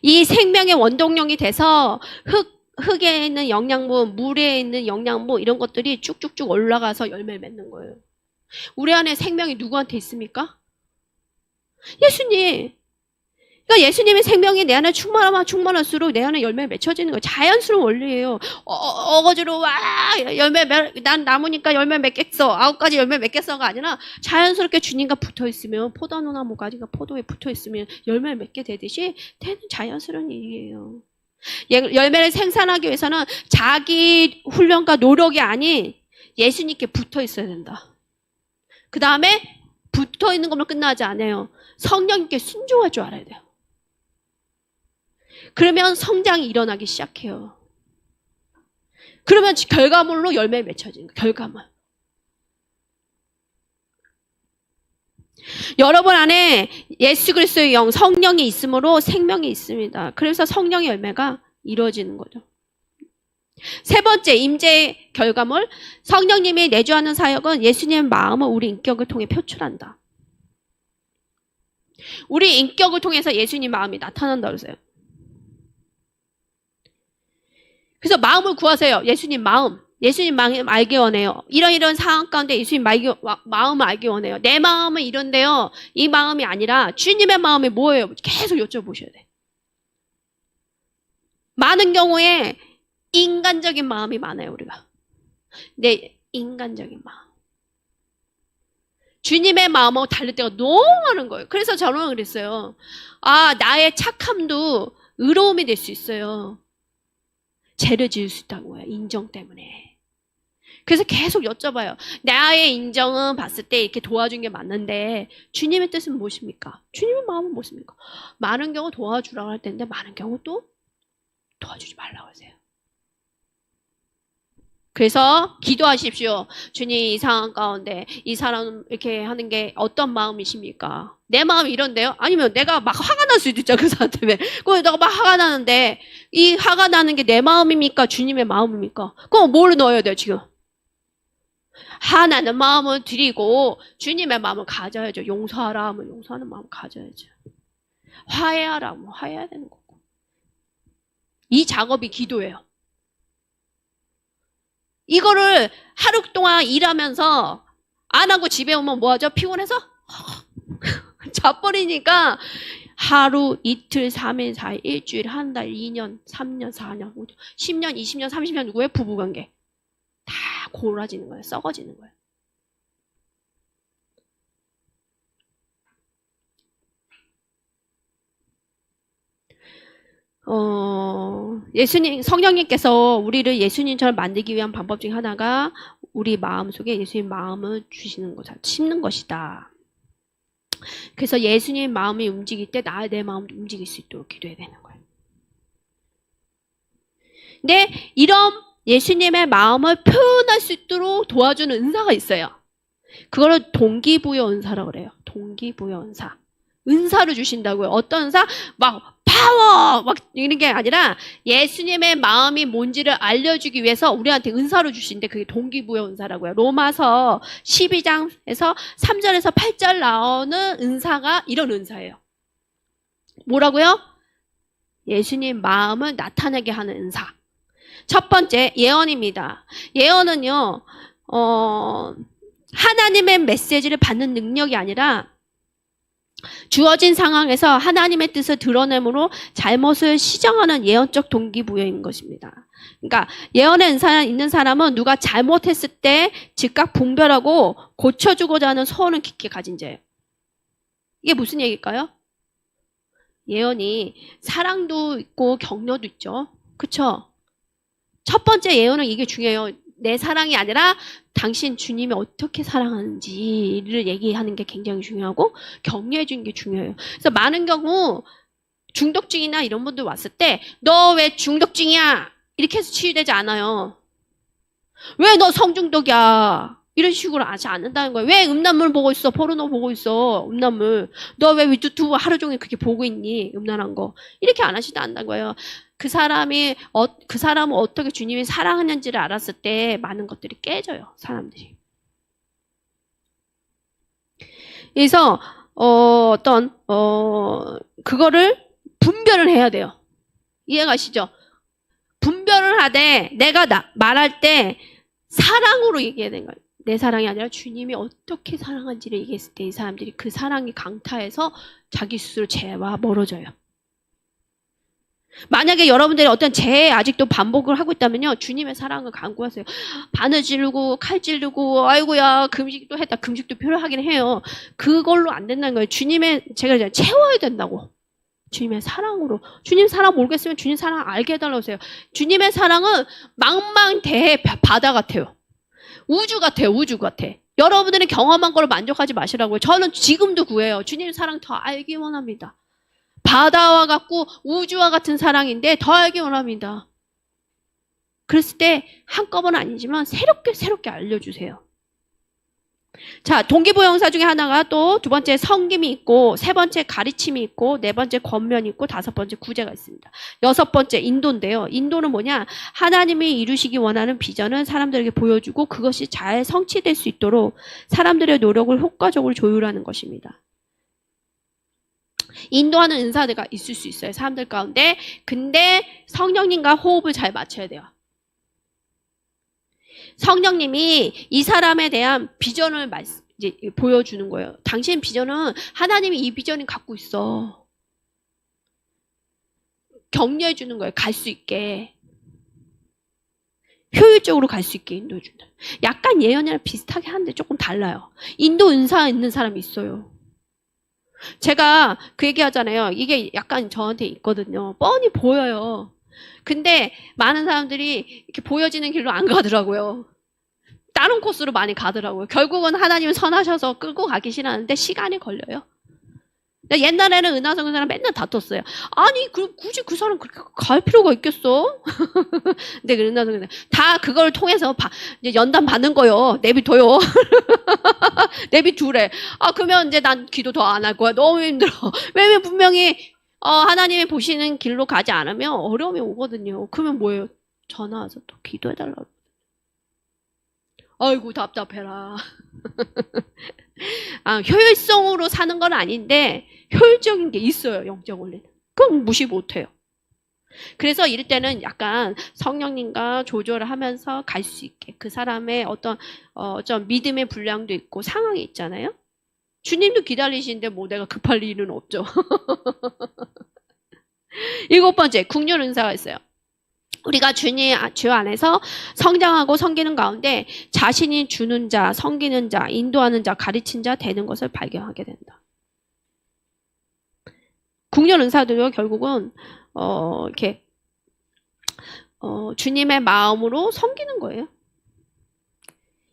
[SPEAKER 1] 이 생명의 원동력이 돼서 흙에 있는 영양분, 물에 있는 영양분 이런 것들이 쭉쭉쭉 올라가서 열매를 맺는 거예요. 우리 안에 생명이 누구한테 있습니까? 예수님. 그러니까 예수님의 생명이 내 안에 충만하면 충만할수록 내 안에 열매 맺혀지는 거예요. 자연스러운 원리예요. 어거지로 난 나무니까 열매 맺겠어. 9가지 열매 맺겠어가 아니라 자연스럽게 주님과 붙어있으면 포도나무가 포도에 붙어있으면 열매를 맺게 되듯이 되는 자연스러운 일이에요. 열매를 생산하기 위해서는 자기 훈련과 노력이 아닌 예수님께 붙어있어야 된다. 그 다음에 붙어있는 것만 끝나지 않아요. 성령님께 순종할 줄 알아야 돼요. 그러면 성장이 일어나기 시작해요. 그러면 결과물로 열매 맺혀지는 거예요. 결과물. 여러분 안에 예수 그리스도의 영, 성령이 있으므로 생명이 있습니다. 그래서 성령의 열매가 이루어지는 거죠. 세 번째, 임재의 결과물. 성령님이 내주하는 사역은 예수님의 마음을 우리 인격을 통해 표출한다. 우리 인격을 통해서 예수님 마음이 나타난다 그러세요. 그래서 마음을 구하세요. 예수님 마음. 예수님 마음 알기 원해요. 이런 상황 가운데 예수님 마음을 알기 원해요. 내 마음은 이런데요. 이 마음이 아니라 주님의 마음이 뭐예요? 계속 여쭤보셔야 돼. 많은 경우에 인간적인 마음이 많아요. 우리가. 내 인간적인 마음. 주님의 마음하고 다를 때가 너무 많은 거예요. 그래서 저는 그랬어요. 아, 나의 착함도 의로움이 될 수 있어요. 죄를 지을 수 있다고요. 인정 때문에. 그래서 계속 여쭤봐요. 나의 인정은 봤을 때 이렇게 도와준 게 맞는데 주님의 뜻은 무엇입니까? 주님의 마음은 무엇입니까? 많은 경우 도와주라고 할 텐데 많은 경우 또 도와주지 말라고 하세요. 그래서 기도하십시오. 주님, 이 상황 가운데 이 사람 이렇게 하는 게 어떤 마음이십니까? 내 마음이 이런데요? 아니면 내가 막 화가 날 수도 있잖아, 그 사람 때문에. 그럼 내가 막 화가 나는데 이 화가 나는 게 내 마음입니까? 주님의 마음입니까? 그럼 뭘 넣어야 돼요, 지금? 화나는 마음을 드리고 주님의 마음을 가져야죠. 용서하라 하면 용서하는 마음을 가져야죠. 화해하라 하면 화해해야 되는 거고. 이 작업이 기도예요. 이거를 하루 동안 일하면서 안 하고 집에 오면 뭐하죠? 피곤해서 자버리니까 하루, 이틀, 3일, 4일, 일주일, 한 달, 2년, 3년, 4년, 5년, 10년, 20년, 30년 왜 부부관계? 다 골아지는 거예요. 썩어지는 거예요. 예수님, 성령님께서 우리를 예수님처럼 만들기 위한 방법 중 하나가 우리 마음 속에 예수님 마음을 주시는 거죠. 심는 것이다. 그래서 예수님 마음이 움직일 때 내 마음도 움직일 수 있도록 기도해야 되는 거예요. 근데 이런 예수님의 마음을 표현할 수 있도록 도와주는 은사가 있어요. 그거를 동기부여 은사라고 그래요. 동기부여 은사. 은사를 주신다고요. 어떤 은사? 막 파워! 막 이런 게 아니라 예수님의 마음이 뭔지를 알려주기 위해서 우리한테 은사를 주신데 그게 동기부여 은사라고요. 로마서 12장에서 3절에서 8절 나오는 은사가 이런 은사예요. 뭐라고요? 예수님 마음을 나타내게 하는 은사. 첫 번째 예언입니다. 예언은요. 하나님의 메시지를 받는 능력이 아니라 주어진 상황에서 하나님의 뜻을 드러내므로 잘못을 시정하는 예언적 동기부여인 것입니다. 그러니까 예언의 은사가 있는 사람은 누가 잘못했을 때 즉각 분별하고 고쳐주고자 하는 소원을 깊게 가진 자예요. 이게 무슨 얘기일까요? 예언이 사랑도 있고 격려도 있죠. 그쵸? 첫 번째 예언은 이게 중요해요. 내 사랑이 아니라 당신 주님이 어떻게 사랑하는지를 얘기하는 게 굉장히 중요하고 격려해 주는 게 중요해요. 그래서 많은 경우 중독증이나 이런 분들 왔을 때 너 왜 중독증이야? 이렇게 해서 치유되지 않아요. 왜 너 성중독이야? 이런 식으로 하지 않는다는 거예요. 왜 음란물 보고 있어? 포르노 보고 있어? 음란물. 너 왜 유튜브 하루 종일 그렇게 보고 있니? 음란한 거. 이렇게 안 하시다 한다는 거예요. 그 사람은 어떻게 주님이 사랑하는지를 알았을 때 많은 것들이 깨져요. 사람들이. 그래서 그거를 분별을 해야 돼요. 이해가시죠? 분별을 하되 내가 말할 때 사랑으로 얘기해야 되는 거예요. 내 사랑이 아니라 주님이 어떻게 사랑한지를 얘기했을 때 이 사람들이 그 사랑이 강타해서 자기 스스로 죄와 멀어져요. 만약에 여러분들이 어떤 죄에 아직도 반복을 하고 있다면요. 주님의 사랑을 간구하세요. 바늘 찌르고 칼 찌르고 아이고야 금식도 했다. 금식도 필요하긴 해요. 그걸로 안 된다는 거예요. 제가 이제 채워야 된다고. 주님의 사랑으로. 주님 사랑 모르겠으면 주님 사랑 알게 해달라고 하세요. 주님의 사랑은 망망대해 바다 같아요. 우주 같아요. 우주 같아. 여러분들이 경험한 걸로 만족하지 마시라고요. 저는 지금도 구해요. 주님 사랑 더 알기 원합니다. 바다와 같고 우주와 같은 사랑인데 더 알기 원합니다. 그랬을 때 한꺼번은 아니지만 새롭게 알려주세요. 자, 동기부여응사 중에 하나가 또 두 번째 섬김이 있고, 세 번째 가르침이 있고, 네 번째 권면이 있고, 다섯 번째 구제가 있습니다. 여섯 번째 인도인데요. 인도는 뭐냐? 하나님이 이루시기 원하는 비전을 사람들에게 보여주고 그것이 잘 성취될 수 있도록 사람들의 노력을 효과적으로 조율하는 것입니다. 인도하는 은사가 있을 수 있어요. 사람들 가운데. 근데 성령님과 호흡을 잘 맞춰야 돼요. 성령님이 이 사람에 대한 비전을 이제 보여주는 거예요. 당신 비전은 하나님이 이 비전을 갖고 있어. 격려해 주는 거예요. 갈 수 있게. 효율적으로 갈 수 있게 인도해 준다. 약간 예언이랑 비슷하게 하는데 조금 달라요. 인도 은사 있는 사람이 있어요. 제가 그 얘기 하잖아요. 이게 약간 저한테 있거든요. 뻔히 보여요. 근데 많은 사람들이 이렇게 보여지는 길로 안 가더라고요. 다른 코스로 많이 가더라고요. 결국은 하나님은 선하셔서 끌고 가기 싫어하는데 시간이 걸려요. 옛날에는 은하성 그 사람 맨날 다퉜어요. 아니, 굳이 그 사람 그렇게 갈 필요가 있겠어? 근데 그 은하성 다 그걸 통해서 이제 연단 받는 거요. 내비둬요. 내비두래. 아, 그러면 이제 난 기도 더 안 할 거야. 너무 힘들어. 왜냐면 분명히 하나님이 보시는 길로 가지 않으면 어려움이 오거든요. 그러면 뭐예요? 전화 와서 또 기도해달라고. 아이고 답답해라. 효율성으로 사는 건 아닌데 효율적인 게 있어요. 영적 원리는. 그럼 무시 못해요. 그래서 이럴 때는 약간 성령님과 조절을 하면서 갈 수 있게 그 사람의 어떤 좀 믿음의 분량도 있고 상황이 있잖아요. 주님도 기다리시는데 뭐 내가 급할 일은 없죠. 7번째 국률 은사가 있어요. 우리가 주 안에서 성장하고 섬기는 가운데 자신이 주는 자, 섬기는 자, 인도하는 자, 가르친 자 되는 것을 발견하게 된다. 국률 은사도요, 결국은 이렇게 주님의 마음으로 섬기는 거예요.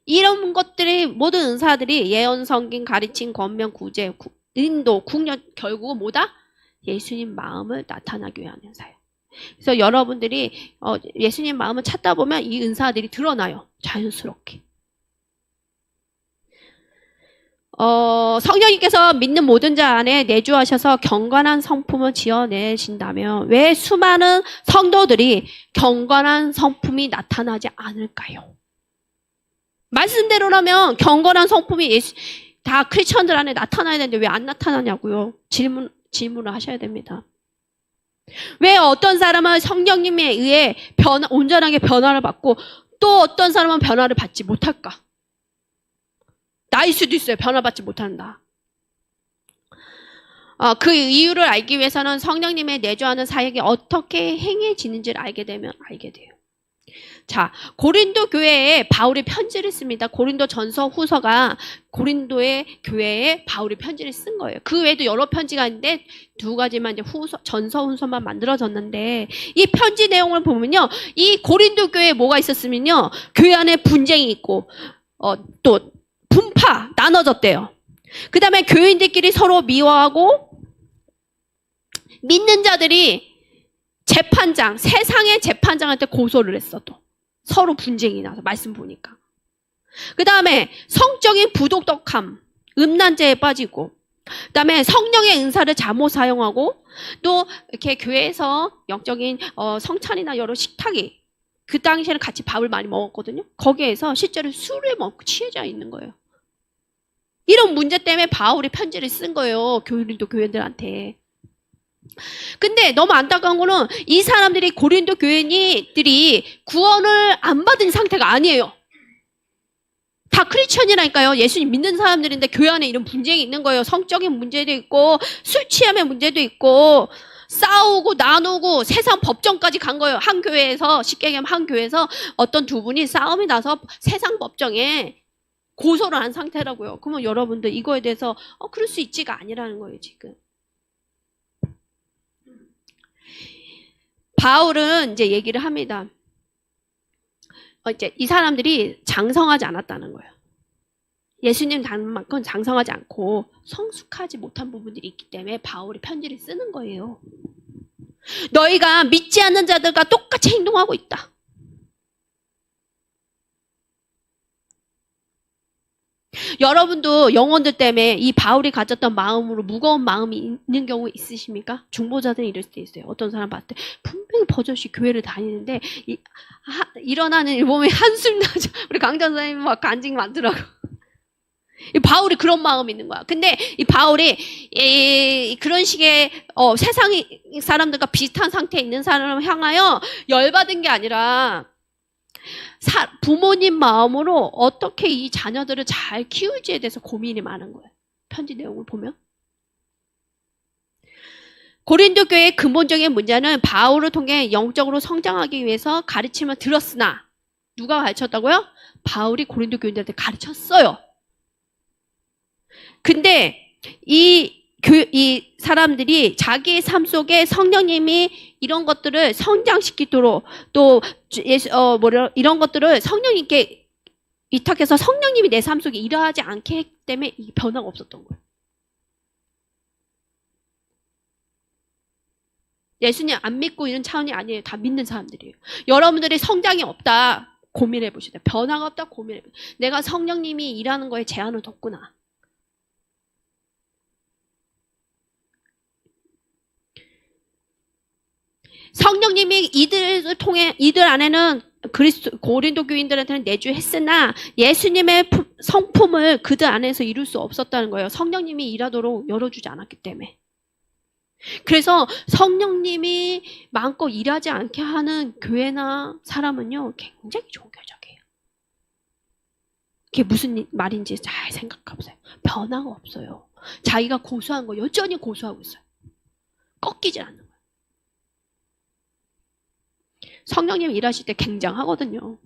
[SPEAKER 1] 이런 것들이 모든 은사들이 예언, 섬김, 가르침, 권면, 구제, 인도, 국률 결국은 뭐다? 예수님 마음을 나타나기 위한 은사예요. 그래서 여러분들이 예수님 마음을 찾다 보면 이 은사들이 드러나요. 자연스럽게. 성령님께서 믿는 모든 자 안에 내주하셔서 경건한 성품을 지어내신다면 왜 수많은 성도들이 경건한 성품이 나타나지 않을까요? 말씀대로라면 경건한 성품이 다 크리스천들 안에 나타나야 되는데 왜 안 나타나냐고요? 질문을 하셔야 됩니다. 왜 어떤 사람은 성령님에 의해 온전하게 변화를 받고 또 어떤 사람은 변화를 받지 못할까? 나일 수도 있어요. 변화받지 못한다. 그 이유를 알기 위해서는 성령님의 내주하는 사역이 어떻게 행해지는지를 알게 되면 알게 돼요. 자, 고린도 교회에 바울이 편지를 씁니다. 고린도 전서 후서가 고린도의 교회에 바울이 편지를 쓴 거예요. 그 외에도 여러 편지가 있는데 두 가지만 이제 전서 후서만 만들어졌는데 이 편지 내용을 보면요. 이 고린도 교회에 뭐가 있었으면요. 교회 안에 분쟁이 있고 또 분파 나눠졌대요. 그 다음에 교인들끼리 서로 미워하고 믿는 자들이 재판장, 세상의 재판장한테 고소를 했어 또. 서로 분쟁이 나서 말씀 보니까. 그 다음에 성적인 부도덕함, 음란죄에 빠지고 그 다음에 성령의 은사를 잘못 사용하고 또 이렇게 교회에서 영적인 성찬이나 여러 식탁이 그 당시에는 같이 밥을 많이 먹었거든요. 거기에서 실제로 술을 먹고 취해져 있는 거예요. 이런 문제 때문에 바울이 편지를 쓴 거예요. 고린도 교인들한테. 근데 너무 안타까운 거는 이 사람들이 고린도 교인들이 구원을 안 받은 상태가 아니에요. 다 크리스천이라니까요. 예수님 믿는 사람들인데 교회 안에 이런 분쟁이 있는 거예요. 성적인 문제도 있고 술 취함의 문제도 있고 싸우고 나누고 세상 법정까지 간 거예요. 한 교회에서 쉽게 얘기하면 한 교회에서 어떤 두 분이 싸움이 나서 세상 법정에 고소를 한 상태라고요. 그러면 여러분들 이거에 대해서 그럴 수 있지가 아니라는 거예요. 지금. 바울은 이제 얘기를 합니다. 이제 이 사람들이 장성하지 않았다는 거예요. 예수님 닮은 만큼 장성하지 않고 성숙하지 못한 부분들이 있기 때문에 바울이 편지를 쓰는 거예요. 너희가 믿지 않는 자들과 똑같이 행동하고 있다. 여러분도 영혼들 때문에 이 바울이 가졌던 마음으로 무거운 마음이 있는 경우 있으십니까? 중보자들은 이럴 수 있어요. 어떤 사람 봤을 때 분명히 버젓이 교회를 다니는데 일어나는 일 보면 한숨 나죠. 우리 강전사님 막 간증 많더라고. 이 바울이 그런 마음이 있는 거야. 근데 이 바울이 그런 식의 세상 사람들과 비슷한 상태에 있는 사람을 향하여 열받은 게 아니라 부모님 마음으로 어떻게 이 자녀들을 잘 키울지에 대해서 고민이 많은 거예요. 편지 내용을 보면. 고린도 교회의 근본적인 문제는 바울을 통해 영적으로 성장하기 위해서 가르침을 들었으나 누가 가르쳤다고요? 바울이 고린도 교인들한테 가르쳤어요. 근데 이 사람들이 자기의 삶 속에 성령님이 이런 것들을 성장시키도록 또 이런 것들을 성령님께 위탁해서 성령님이 내 삶 속에 일하지 않게 했기 때문에 이 변화가 없었던 거예요. 예수님 안 믿고 이런 차원이 아니에요. 다 믿는 사람들이에요. 여러분들이 성장이 없다 고민해 보시다. 변화가 없다 고민해 보시다. 내가 성령님이 일하는 거에 제한을 뒀구나. 성령님이 이들을 통해 이들 안에는 고린도 교인들한테는 내주했으나 예수님의 성품을 그들 안에서 이룰 수 없었다는 거예요. 성령님이 일하도록 열어주지 않았기 때문에. 그래서 성령님이 마음껏 일하지 않게 하는 교회나 사람은요 굉장히 종교적이에요. 그게 무슨 말인지 잘 생각해보세요. 변화가 없어요. 자기가 고수한 거 여전히 고수하고 있어요. 꺾이지 않는 거예요. 성령님 일하실 때 굉장하거든요.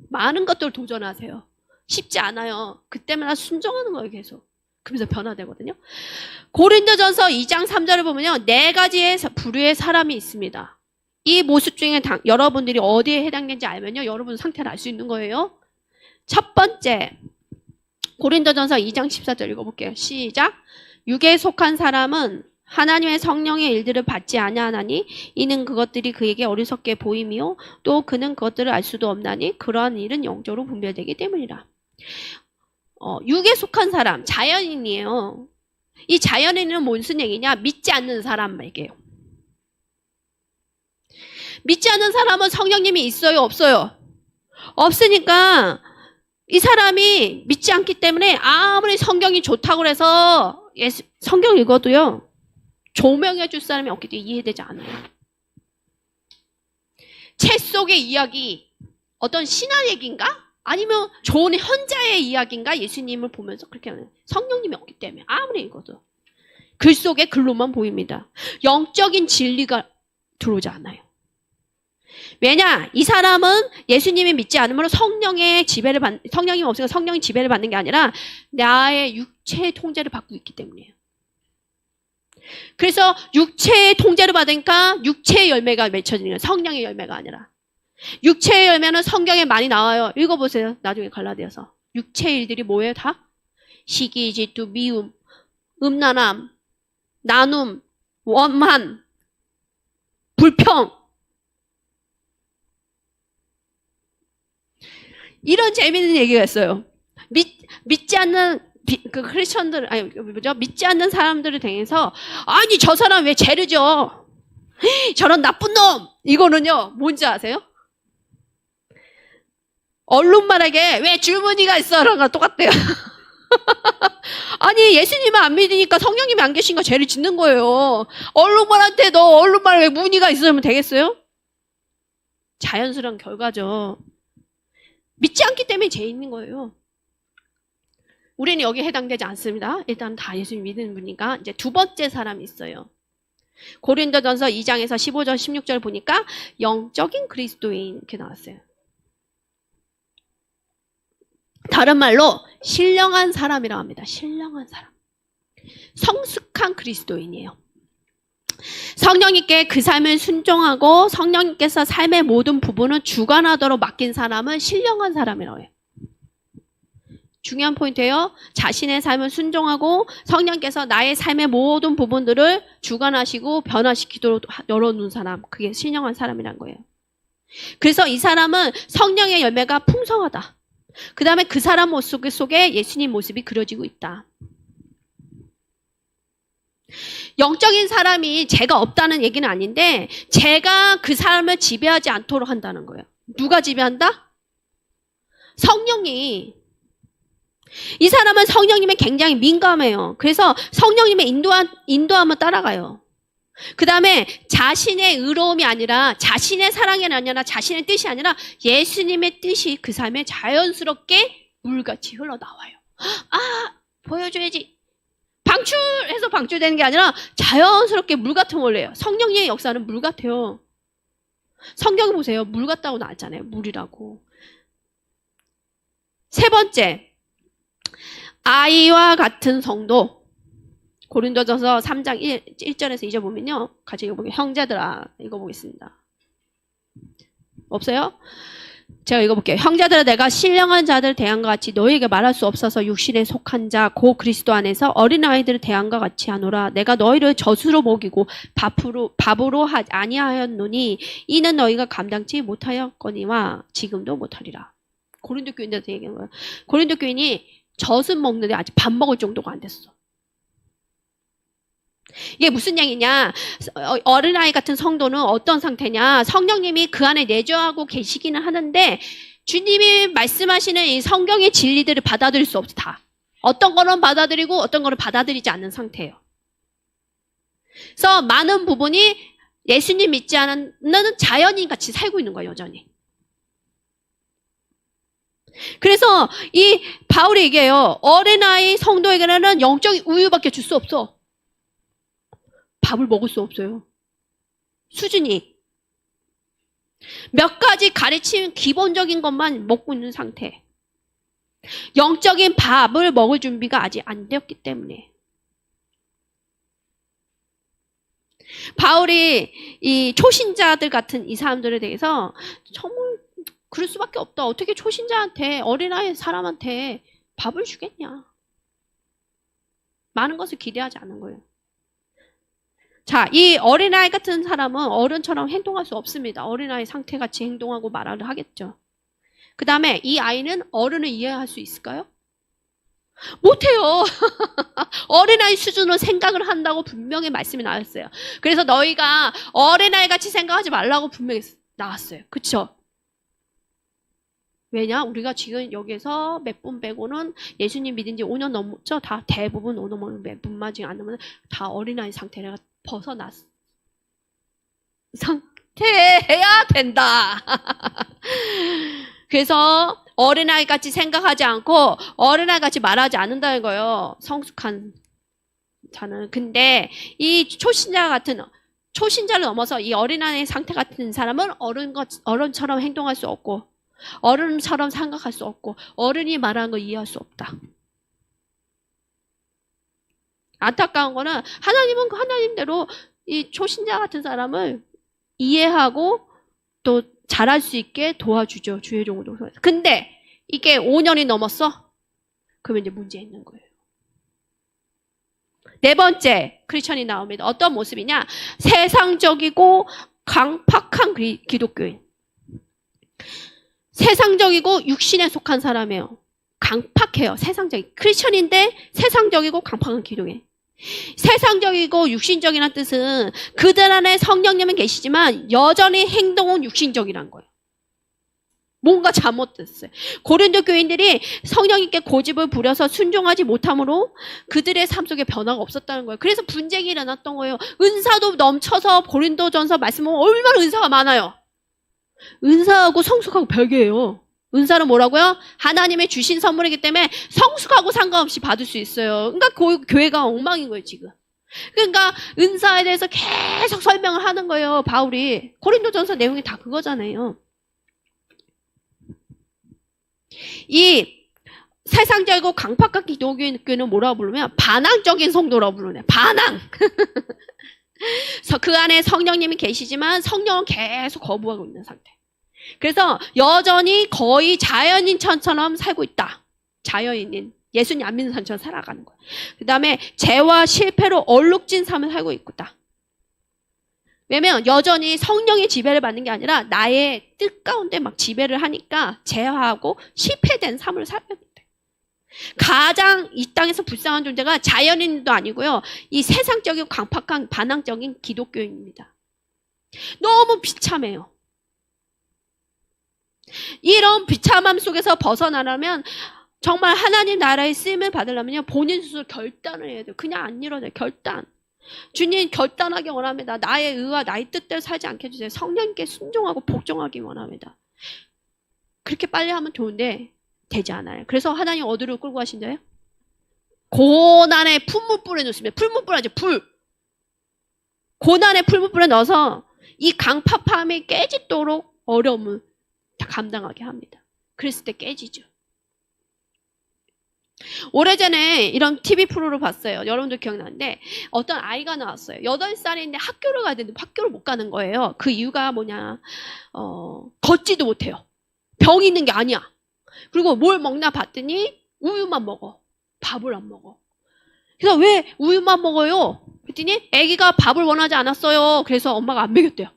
[SPEAKER 1] 많은 것들을 도전하세요. 쉽지 않아요. 그때마다 순종하는 거예요, 계속. 그러면서 변화되거든요. 고린도전서 2장 3절을 보면요. 4가지의 부류의 사람이 있습니다. 이 모습 중에 여러분들이 어디에 해당되는지 알면요. 여러분 상태를 알 수 있는 거예요. 첫 번째, 고린도전서 2장 14절 읽어볼게요. 시작. 육에 속한 사람은 하나님의 성령의 일들을 받지 아니하나니 이는 그것들이 그에게 어리석게 보임이요 또 그는 그것들을 알 수도 없나니 그러한 일은 영적으로 분별되기 때문이라. 육에 속한 사람, 자연인이에요. 이 자연인은 무슨 얘기냐? 믿지 않는 사람 얘기예요. 믿지 않는 사람은 성령님이 있어요, 없어요? 없으니까 이 사람이 믿지 않기 때문에 아무리 성경이 좋다고 해서 성경 읽어도요. 조명해 줄 사람이 없기 때문에 이해되지 않아요. 책 속의 이야기, 어떤 신화 얘기인가? 아니면 좋은 현자의 이야기인가? 예수님을 보면서 그렇게 하는 성령님이 없기 때문에 아무리 읽어도 글 속에 글로만 보입니다. 영적인 진리가 들어오지 않아요. 왜냐? 이 사람은 예수님이 믿지 않으므로 성령님이 없으니까 성령의 지배를 받는 게 아니라 나의 육체의 통제를 받고 있기 때문이에요. 그래서 육체의 통제를 받으니까 육체의 열매가 맺혀지는 거예요. 성령의 열매가 아니라. 육체의 열매는 성경에 많이 나와요. 읽어보세요. 나중에 갈라디아서. 육체의 일들이 뭐예요? 다? 시기, 질투, 미움, 음란함, 나눔, 원만, 불평. 이런 재미있는 얘기가 있어요. 믿지 않는 크리스천들, 믿지 않는 사람들을 대해서 아니 저 사람 왜 죄를 져? 저런 나쁜 놈! 이거는요 뭔지 아세요? 언론말에게 왜 줄무늬가 있어? 라는 거랑 똑같대요. 아니 예수님을 안 믿으니까 성령님이 안 계신가 죄를 짓는 거예요. 언론말한테 너 언론말 왜 무늬가 있으면 되겠어요? 자연스러운 결과죠. 믿지 않기 때문에 죄 있는 거예요. 우리는 여기에 해당되지 않습니다. 일단 다 예수님 믿는 분이니까. 이제 두 번째 사람이 있어요. 고린도전서 2장에서 15절 16절 보니까 영적인 그리스도인 이렇게 나왔어요. 다른 말로 신령한 사람이라고 합니다. 신령한 사람. 성숙한 그리스도인이에요. 성령님께 그 삶을 순종하고 성령님께서 삶의 모든 부분을 주관하도록 맡긴 사람은 신령한 사람이라고 해요. 중요한 포인트예요. 자신의 삶을 순종하고 성령께서 나의 삶의 모든 부분들을 주관하시고 변화시키도록 열어놓은 사람. 그게 신령한 사람이란 거예요. 그래서 이 사람은 성령의 열매가 풍성하다. 그 다음에 그 사람 모습 속에 예수님 모습이 그려지고 있다. 영적인 사람이 죄가 없다는 얘기는 아닌데 죄가 그 사람을 지배하지 않도록 한다는 거예요. 누가 지배한다? 성령이. 이 사람은 성령님에 굉장히 민감해요. 그래서 성령님의 인도함을 따라가요. 그 다음에 자신의 의로움이 아니라 자신의 사랑이 아니라 자신의 뜻이 아니라 예수님의 뜻이 그 삶에 자연스럽게 물같이 흘러나와요. 아, 보여줘야지. 방출해서 방출되는 게 아니라 자연스럽게 물 같은 원래요. 성령님의 역사는 물 같아요. 성경 보세요. 물 같다고 나왔잖아요. 물이라고. 세 번째, 아이와 같은 성도. 고린도전서 3장 1절에서 2절 보면요. 같이 읽어보면 형제들아 읽어보겠습니다. 없어요? 제가 읽어볼게요. 형제들아 내가 신령한 자들 대함과 같이 너희에게 말할 수 없어서 육신에 속한 자 고 그리스도 안에서 어린아이들을 대함과 같이 하노라. 내가 너희를 젖으로 먹이고 밥으로 아니하였노니 이는 너희가 감당치 못하였거니와 지금도 못하리라. 고린도 교인들한테 얘기한 거예요. 고린도 교인이 젖은 먹는데 아직 밥 먹을 정도가 안 됐어. 이게 무슨 얘기냐? 어린아이 같은 성도는 어떤 상태냐? 성령님이 그 안에 내주하고 계시기는 하는데 주님이 말씀하시는 이 성경의 진리들을 받아들일 수 없어. 다. 어떤 거는 받아들이고 어떤 거는 받아들이지 않는 상태예요. 그래서 많은 부분이 예수님 믿지 않는 자연인 같이 살고 있는 거예요. 여전히. 그래서 이 바울이 얘기해요. 어린아이 성도에게는 영적인 우유밖에 줄 수 없어. 밥을 먹을 수 없어요. 수준이. 몇 가지 가르치는 기본적인 것만 먹고 있는 상태. 영적인 밥을 먹을 준비가 아직 안 되었기 때문에. 바울이 이 초신자들 같은 이 사람들에 대해서 정말 그럴 수밖에 없다. 어떻게 초신자한테, 어린아이 사람한테 밥을 주겠냐. 많은 것을 기대하지 않은 거예요. 자, 이 어린아이 같은 사람은 어른처럼 행동할 수 없습니다. 어린아이 상태같이 행동하고 말을 하겠죠. 그 다음에 이 아이는 어른을 이해할 수 있을까요? 못해요. 어린아이 수준으로 생각을 한다고 분명히 말씀이 나왔어요. 그래서 너희가 어린아이 같이 생각하지 말라고 분명히 나왔어요. 그쵸? 왜냐? 우리가 지금 여기서 몇 분 빼고는 예수님 믿은 지 5년 넘었죠? 다 대부분 5년 넘으면 몇 분만 지금 안 넘으면 다 어린아이 상태가 벗어났 상태해야 된다. 그래서 어린아이 같이 생각하지 않고 어린아이 같이 말하지 않는다는 거예요. 성숙한 자는. 근데 이 초신자를 넘어서 이 어린아이 상태 같은 사람은 어른처럼 행동할 수 없고 어른처럼 생각할 수 없고 어른이 말하는 거 이해할 수 없다. 안타까운 거는 하나님은 하나님대로 이 초신자 같은 사람을 이해하고 또 잘할 수 있게 도와주죠. 주의 종으로. 근데 이게 5년이 넘었어? 그러면 이제 문제 있는 거예요. 네 번째 크리스천이 나옵니다. 어떤 모습이냐? 세상적이고 강팍한 기독교인. 세상적이고 육신에 속한 사람이에요. 강팍해요. 세상적인. 크리스천인데 세상적이고 강팍한 기독교인. 세상적이고 육신적이라는 뜻은 그들 안에 성령님은 계시지만 여전히 행동은 육신적이라는 거예요. 뭔가 잘못됐어요. 고린도 교인들이 성령님께 고집을 부려서 순종하지 못함으로 그들의 삶 속에 변화가 없었다는 거예요. 그래서 분쟁이 일어났던 거예요. 은사도 넘쳐서 고린도전서 말씀은 얼마나 은사가 많아요. 은사하고 성숙하고 별개예요. 은사는 뭐라고요? 하나님의 주신 선물이기 때문에 성숙하고 상관없이 받을 수 있어요. 그러니까 교회가 엉망인 거예요, 지금. 그러니까 은사에 대해서 계속 설명을 하는 거예요, 바울이. 고린도전서 내용이 다 그거잖아요. 이 세상적이고 강팍한 기독교는 뭐라고 부르면 반항적인 성도라고 부르네요. 반항. 그 안에 성령님이 계시지만 성령은 계속 거부하고 있는 상태. 그래서 여전히 거의 자연인처럼 살고 있다. 자연인인. 예수님 안 믿는 사람처럼 살아가는 거야. 그 다음에 죄와 실패로 얼룩진 삶을 살고 있다. 왜냐면 여전히 성령의 지배를 받는 게 아니라 나의 뜻 가운데 막 지배를 하니까 죄하고 실패된 삶을 살게 돼. 가장 이 땅에서 불쌍한 존재가 자연인도 아니고요. 이 세상적이고 강팍한 반항적인 기독교인입니다. 너무 비참해요. 이런 비참함 속에서 벗어나려면 정말 하나님 나라의 쓰임을 받으려면요, 본인 스스로 결단을 해야 돼요. 그냥 안 이뤄져요. 결단. 주님 결단하기 원합니다. 나의 의와 나의 뜻대로 살지 않게 해주세요. 성령님께 순종하고 복종하기 원합니다. 그렇게 빨리 하면 좋은데 되지 않아요. 그래서 하나님 어디로 끌고 가신대요? 고난의 풀무불에 넣습니다. 풀무불 아니죠. 불. 고난의 풀무불에 넣어서 이 강팍함이 깨지도록 어려움을 다 감당하게 합니다. 그랬을 때 깨지죠. 오래전에 이런 TV 프로를 봤어요. 여러분들 기억나는데 어떤 아이가 나왔어요. 8살인데 학교를 가야 되는데 학교를 못 가는 거예요. 그 이유가 뭐냐, 걷지도 못해요. 병이 있는 게 아니야. 그리고 뭘 먹나 봤더니 우유만 먹어. 밥을 안 먹어. 그래서 왜 우유만 먹어요? 그랬더니 아기가 밥을 원하지 않았어요. 그래서 엄마가 안 먹였대요.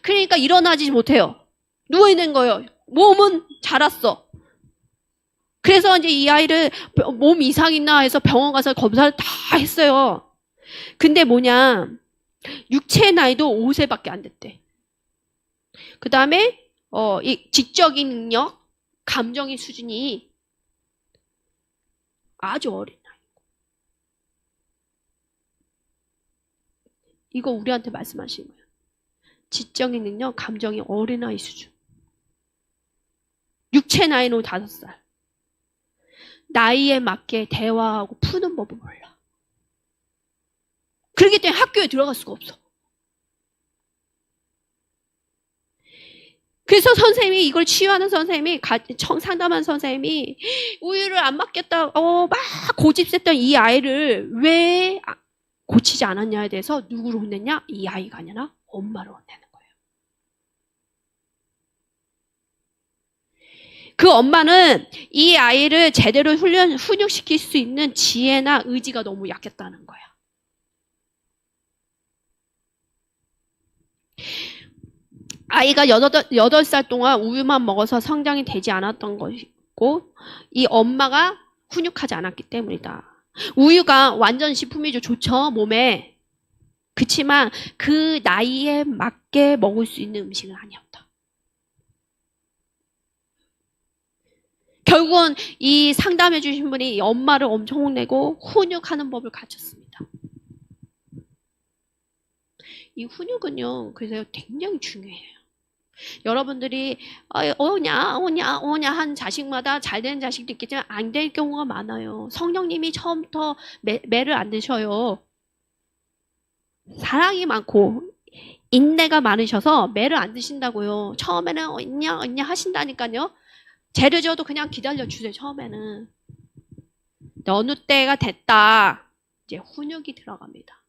[SPEAKER 1] 그러니까 일어나지 못해요. 누워있는 거예요. 몸은 자랐어. 그래서 이제 이 아이를 몸 이상 있나 해서 병원 가서 검사를 다 했어요. 근데 뭐냐, 육체의 나이도 5세밖에 안 됐대. 그 다음에 이 지적인 능력, 감정의 수준이 아주 어린 나이. 이거 우리한테 말씀하시는 거예요. 지적인 능력, 감정이 어린아이 수준. 육체 나이는 5살. 나이에 맞게 대화하고 푸는 법을 몰라. 그렇기 때문에 학교에 들어갈 수가 없어. 그래서 선생님이, 이걸 치유하는 선생님이, 상담한 선생님이 우유를 안 맞겠다, 막 고집셌던 이 아이를 왜 고치지 않았냐에 대해서 누구를 혼냈냐? 이 아이가 아니라 엄마를 혼내는 거예요. 그 엄마는 이 아이를 제대로 훈육시킬 수 있는 지혜나 의지가 너무 약했다는 거야. 아이가 8살 동안 우유만 먹어서 성장이 되지 않았던 것이고, 이 엄마가 훈육하지 않았기 때문이다. 우유가 완전 식품이죠. 좋죠, 몸에. 그치만 그 나이에 맞게 먹을 수 있는 음식은 아니었다. 결국은 이 상담해 주신 분이 엄마를 엄청 혼내고 훈육하는 법을 가르쳤습니다. 이 훈육은요, 그래서 굉장히 중요해요. 여러분들이 오냐 한 자식마다 잘 되는 자식도 있겠지만 안 될 경우가 많아요. 성령님이 처음부터 매를 안 드셔요. 사랑이 많고 인내가 많으셔서 매를 안 드신다고요. 처음에는 있냐 하신다니까요. 죄를 지어도 그냥 기다려주세요. 처음에는. 어느 때가 됐다, 이제 훈육이 들어갑니다.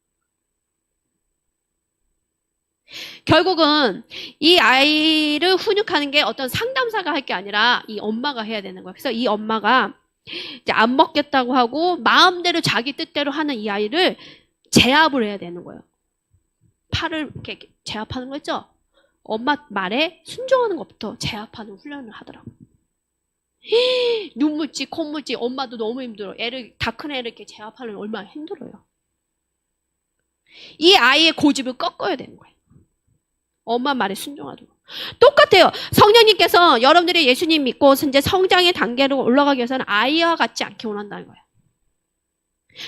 [SPEAKER 1] 결국은 이 아이를 훈육하는 게 어떤 상담사가 할 게 아니라 이 엄마가 해야 되는 거예요. 그래서 이 엄마가 이제 안 먹겠다고 하고 마음대로 자기 뜻대로 하는 이 아이를 제압을 해야 되는 거예요. 팔을 이렇게 제압하는 거 있죠? 엄마 말에 순종하는 것부터 제압하는 훈련을 하더라고요. 눈 묻지, 코 묻지, 엄마도 너무 힘들어. 다 큰 애를 이렇게 제압하는 얼마나 힘들어요. 이 아이의 고집을 꺾어야 되는 거예요. 엄마 말에 순종하도록. 똑같아요. 성령님께서 여러분들이 예수님 믿고 이제 성장의 단계로 올라가기 위해서는 아이와 같지 않게 원한다는 거예요.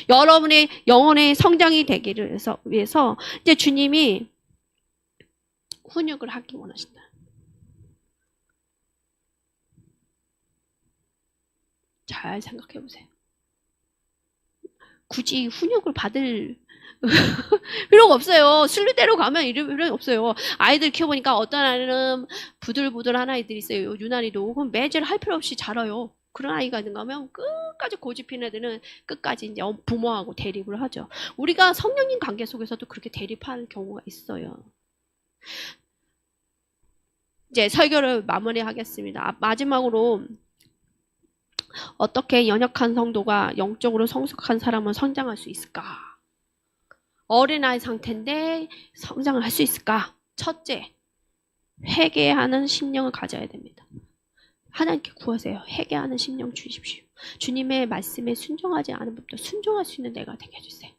[SPEAKER 1] 여러분의 영혼의 성장이 되기를 위해서 이제 주님이 훈육을 하기 원하신다. 잘 생각해 보세요. 굳이 훈육을 받을 필요가 없어요. 순리대로 가면 이럴 필요는 없어요. 아이들 키워보니까 어떤 아이는 부들부들한 아이들이 있어요. 유난히도. 그럼 매질 할 필요 없이 자라요. 그런 아이가 있는가 하면 끝까지 고집핀 애들은 끝까지 이제 부모하고 대립을 하죠. 우리가 성령님 관계 속에서도 그렇게 대립하는 경우가 있어요. 이제 설교를 마무리하겠습니다. 마지막으로 어떻게 연약한 성도가 영적으로 성숙한 사람은 성장할 수 있을까? 어린아이 상태인데 성장을 할 수 있을까? 첫째, 회개하는 심령을 가져야 됩니다. 하나님께 구하세요. 회개하는 심령 주십시오. 주님의 말씀에 순종하지 않은 법도 순종할 수 있는 내가 되게 해주세요.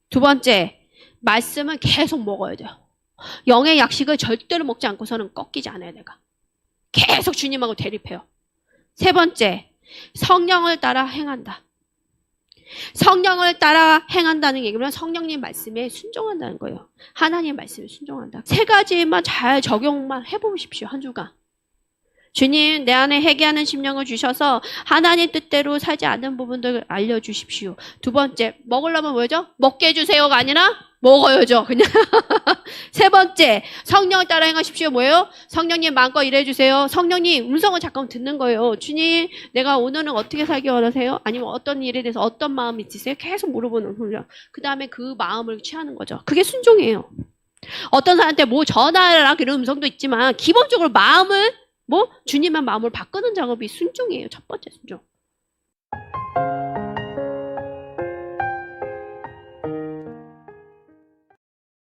[SPEAKER 1] 두 번째, 말씀은 계속 먹어야 돼요. 영의 약식을 절대로 먹지 않고서는 꺾이지 않아요. 내가 계속 주님하고 대립해요. 세 번째, 성령을 따라 행한다. 성령을 따라 행한다는 얘기는 성령님 말씀에 순종한다는 거예요. 하나님 말씀에 순종한다. 세 가지만 잘 적용만 해보십시오. 한 주간. 주님, 내 안에 회개하는 심령을 주셔서 하나님 뜻대로 살지 않는 부분들 알려주십시오. 두 번째, 먹으려면 뭐죠? 먹게 해주세요가 아니라 먹어야죠. 그냥. 세 번째, 성령을 따라 행하십시오. 뭐예요? 성령님 마음껏 일해주세요. 성령님 음성을 잠깐 듣는 거예요. 주님, 내가 오늘은 어떻게 살기 원하세요? 아니면 어떤 일에 대해서 어떤 마음이 있으세요? 계속 물어보는 훈련. 그 다음에 그 마음을 취하는 거죠. 그게 순종이에요. 어떤 사람한테 뭐 전하라 그런 음성도 있지만 기본적으로 마음을 주님의 마음을 바꾸는 작업이 순종이에요. 첫 번째 순종.